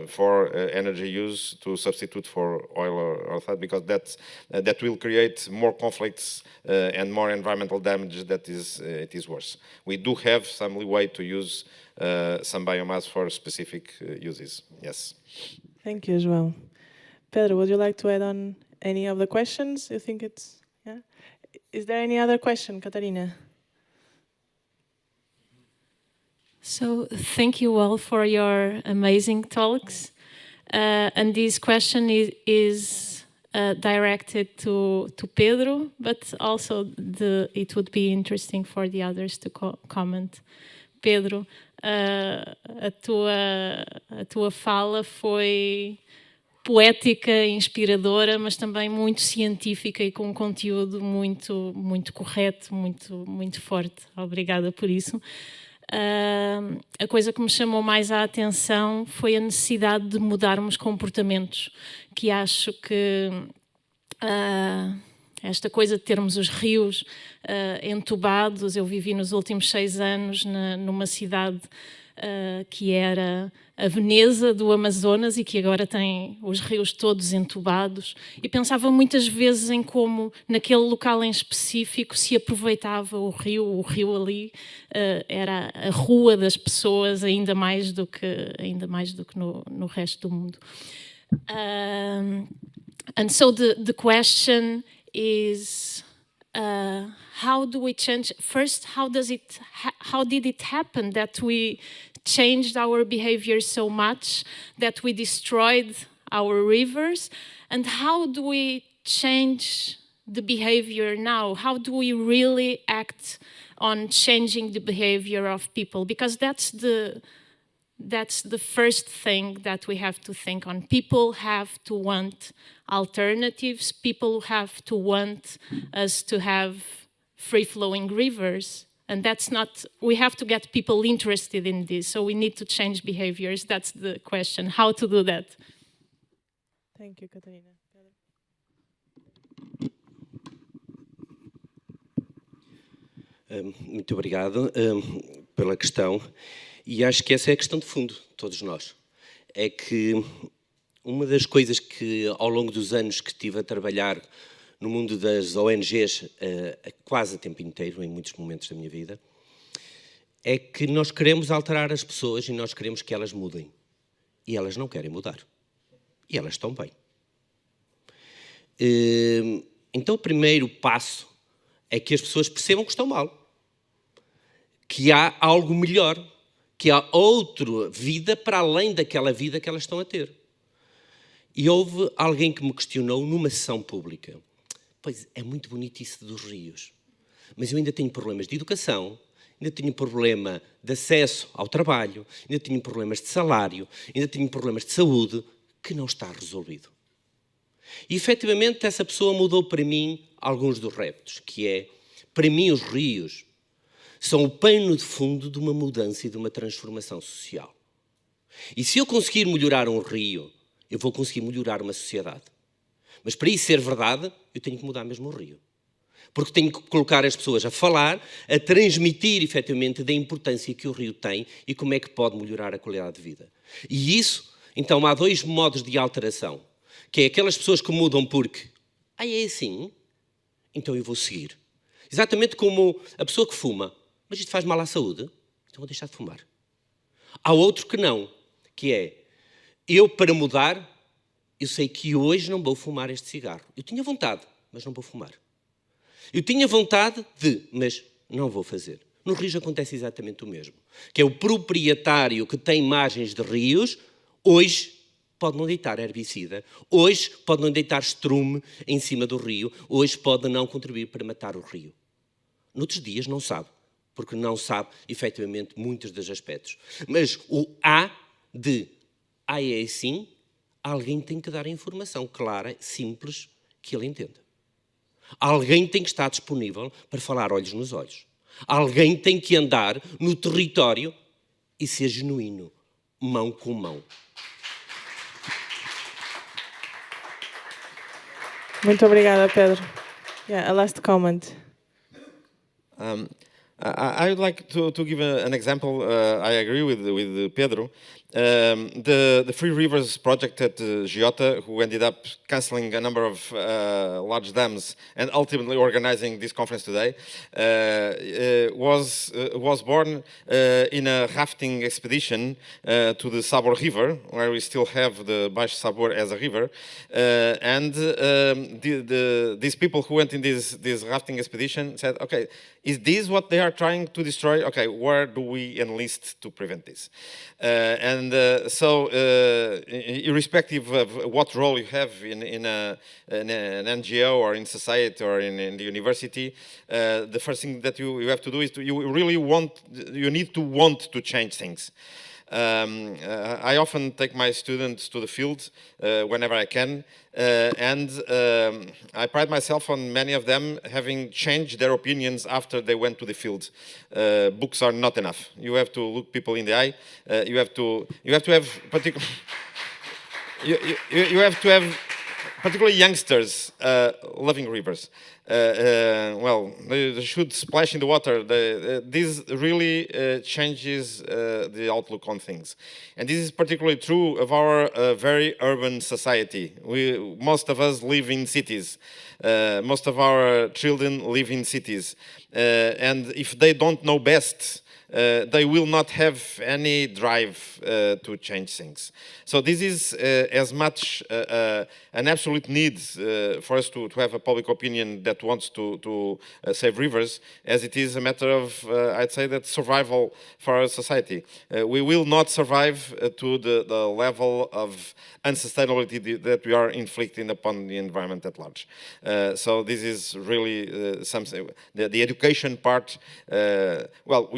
for energy use to substitute for oil or that, because that will create more conflicts and more environmental damage. That is, it is worse. We do have some leeway to use some biomass for specific uses. Yes. Thank you as well. Pedro, would you like to add on any of the questions? You think it's, yeah? Is there any other question, Catarina? So thank you all for your amazing talks. And this question is directed to Pedro, but also it would be interesting for the others to comment. Pedro, a tua fala foi poética, inspiradora, mas também muito científica e com um conteúdo muito correto, muito forte. Obrigada por isso. A coisa que me chamou mais a atenção foi a necessidade de mudarmos comportamentos, que acho que esta coisa de termos os rios entubados. Eu vivi nos últimos 6 anos numa cidade que era a Veneza do Amazonas e que agora tem os rios todos entubados, e pensava muitas vezes em como naquele local em específico se aproveitava o rio ali era a rua das pessoas, ainda mais do que no resto do mundo. And so the question is, how do we change? First, how did it happen that we changed our behavior so much that we destroyed our rivers? And how do we change the behavior now? How do we really act on changing the behavior of people? Because that's the first thing that we have to think on. People have to want alternatives. People have to want us to have free-flowing rivers. And that's not, we have to get people interested in this. So we need to change behaviors. That's the question, how to do that. Thank you, Catarina. Muito obrigado pela questão. E acho que essa é a questão de fundo, todos nós. É que uma das coisas que, ao longo dos anos que estive a trabalhar no mundo das ONGs, quase a tempo inteiro, em muitos momentos da minha vida, é que nós queremos alterar as pessoas e nós queremos que elas mudem. E elas não querem mudar. E elas estão bem. Então, o primeiro passo é que as pessoas percebam que estão mal. Que há algo melhor. Que há outra vida para além daquela vida que elas estão a ter. E houve alguém que me questionou numa sessão pública. Pois, é muito bonito isso dos rios, mas eu ainda tenho problemas de educação, ainda tenho problema de acesso ao trabalho, ainda tenho problemas de salário, ainda tenho problemas de saúde, que não está resolvido. E, efetivamente, essa pessoa mudou para mim alguns dos reptos, que é, para mim, os rios são o pano de fundo de uma mudança e de uma transformação social. E se eu conseguir melhorar um rio, eu vou conseguir melhorar uma sociedade. Mas para isso ser verdade, eu tenho que mudar mesmo o rio. Porque tenho que colocar as pessoas a falar, a transmitir efetivamente da importância que o rio tem e como é que pode melhorar a qualidade de vida. E isso, então, há 2 modos de alteração. Que é aquelas pessoas que mudam porque, é assim? Então eu vou seguir. Exatamente como a pessoa que fuma. Mas isto faz mal à saúde? Então vou deixar de fumar. Há outro que não, que é, eu para mudar, eu sei que hoje não vou fumar este cigarro. Eu tinha vontade, mas não vou fumar. Eu tinha vontade de, mas não vou fazer. Nos rios acontece exatamente o mesmo. Que é o proprietário que tem margens de rios, hoje pode não deitar herbicida, hoje pode não deitar estrume em cima do rio, hoje pode não contribuir para matar o rio. Noutros dias não sabe, porque não sabe efetivamente muitos dos aspectos. Mas o A de é assim, alguém tem que dar a informação clara, simples, que ele entenda. Alguém tem que estar disponível para falar olhos nos olhos. Alguém tem que andar no território e ser genuíno, mão com mão. Muito obrigada, Pedro. Yeah, a last comment. I would like to give an example. I agree with Pedro. The Free Rivers project at Giota, who ended up cancelling a number of large dams and ultimately organizing this conference today, was born in a rafting expedition to the Sabor River, where we still have the Baixo Sabor as a river. These people who went in this rafting expedition said, okay, is this what they are trying to destroy? Okay, where do we enlist to prevent this? So, irrespective of what role you have in an NGO or in society or in the university, the first thing that you have to do is you need to want to change things. I often take my students to the field whenever I can, and I pride myself on many of them having changed their opinions after they went to the field. Books are not enough. You have to look people in the eye. You have to have particular. You have to have particularly youngsters loving rivers. Well, they should splash in the water. This really changes the outlook on things. And this is particularly true of our very urban society. Most of us live in cities. Most of our children live in cities. And if they don't know best, they will not have any drive to change things. So this is as much an absolute need for us to have a public opinion that wants to save rivers, as it is a matter of, I'd say, that survival for our society. We will not survive to the level of unsustainability that we are inflicting upon the environment at large. So this is really something. The education part. Well,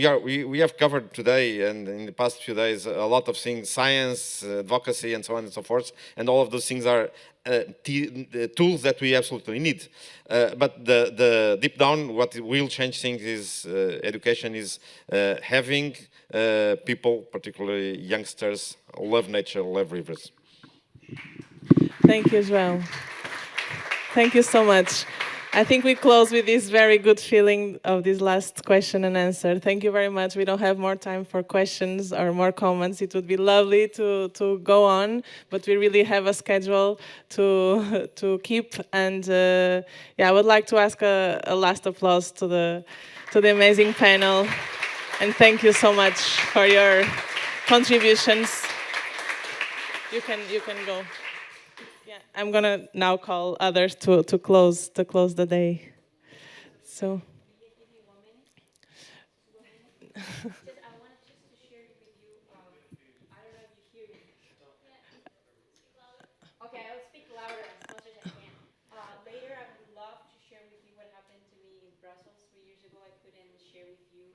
we have covered today and in the past few days a lot of things: science, advocacy, and so on and so forth. And all of those things are the tools that we absolutely need. But the deep down, what will change things is education, is having people, particularly youngsters, love nature, love rivers. Thank you as well. Thank you so much. I think we close with this very good feeling of this last question and answer. Thank you very much. We don't have more time for questions or more comments. It would be lovely to go on, but we really have a schedule to keep. And yeah, I would like to ask a last applause to the amazing panel. And thank you so much for your contributions. You can go. Yeah, I'm gonna now call others to close the day. So. Okay, I'll speak louder as much as I can. Later, I would love to share with you what happened to me in Brussels 3 years ago. I couldn't share with you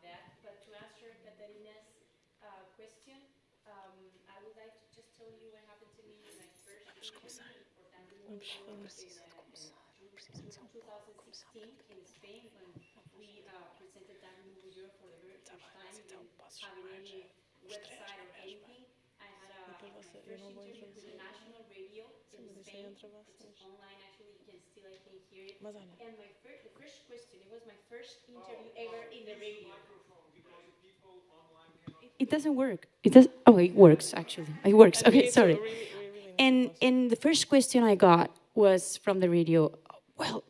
that. But to answer Catarina's question, I would like to just tell you what happened to me in my first in 2016 in Spain, when we presented that removal Europe for the very first time, didn't having any website or anything. I had my first interview with the national radio in Spain. It's online, actually, you can still, I think, hear it. And the first question, it was my first interview ever in the radio. It doesn't work. It does. Oh, it works actually. It works. Okay, sorry. And the first question I got was from the radio. Well,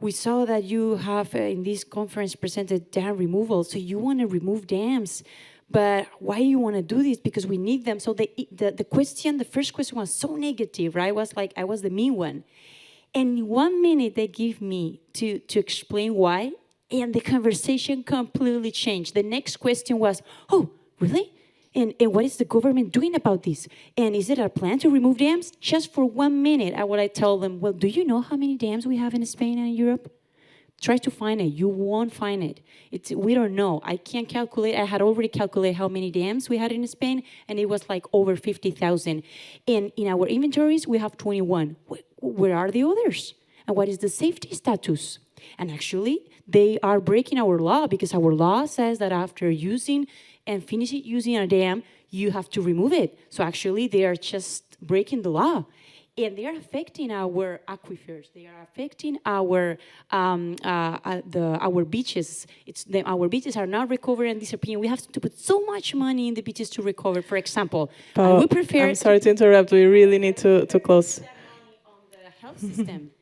we saw that you have in this conference presented dam removal. So you want to remove dams, but why you want to do this? Because we need them. So the first question was so negative, right? Was like I was the mean one. And in 1 minute they give me to explain why. And the conversation completely changed. The next question was, oh, really? And what is the government doing about this? And is it a plan to remove dams? Just for 1 minute, I would tell them, well, do you know how many dams we have in Spain and in Europe? Try to find it. You won't find it. We don't know. I can't calculate. I had already calculated how many dams we had in Spain, and it was like over 50,000. And in our inventories, we have 21. Where are the others? And what is the safety status? And actually, they are breaking our law because our law says that after using and finishing using a dam, you have to remove it. So actually, they are just breaking the law. And they are affecting our aquifers. They are affecting our beaches. Our beaches are not recovering and disappearing. We have to put so much money in the beaches to recover. For example, we prefer. I'm sorry to interrupt. We really need to close. On the health system,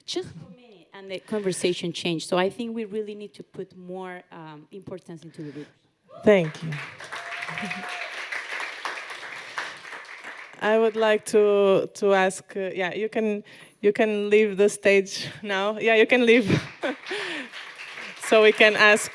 just for a minute, and the conversation changed. So I think we really need to put more importance into the rivers. Thank you. I would like to ask. You can leave the stage now. Yeah, you can leave. So we can ask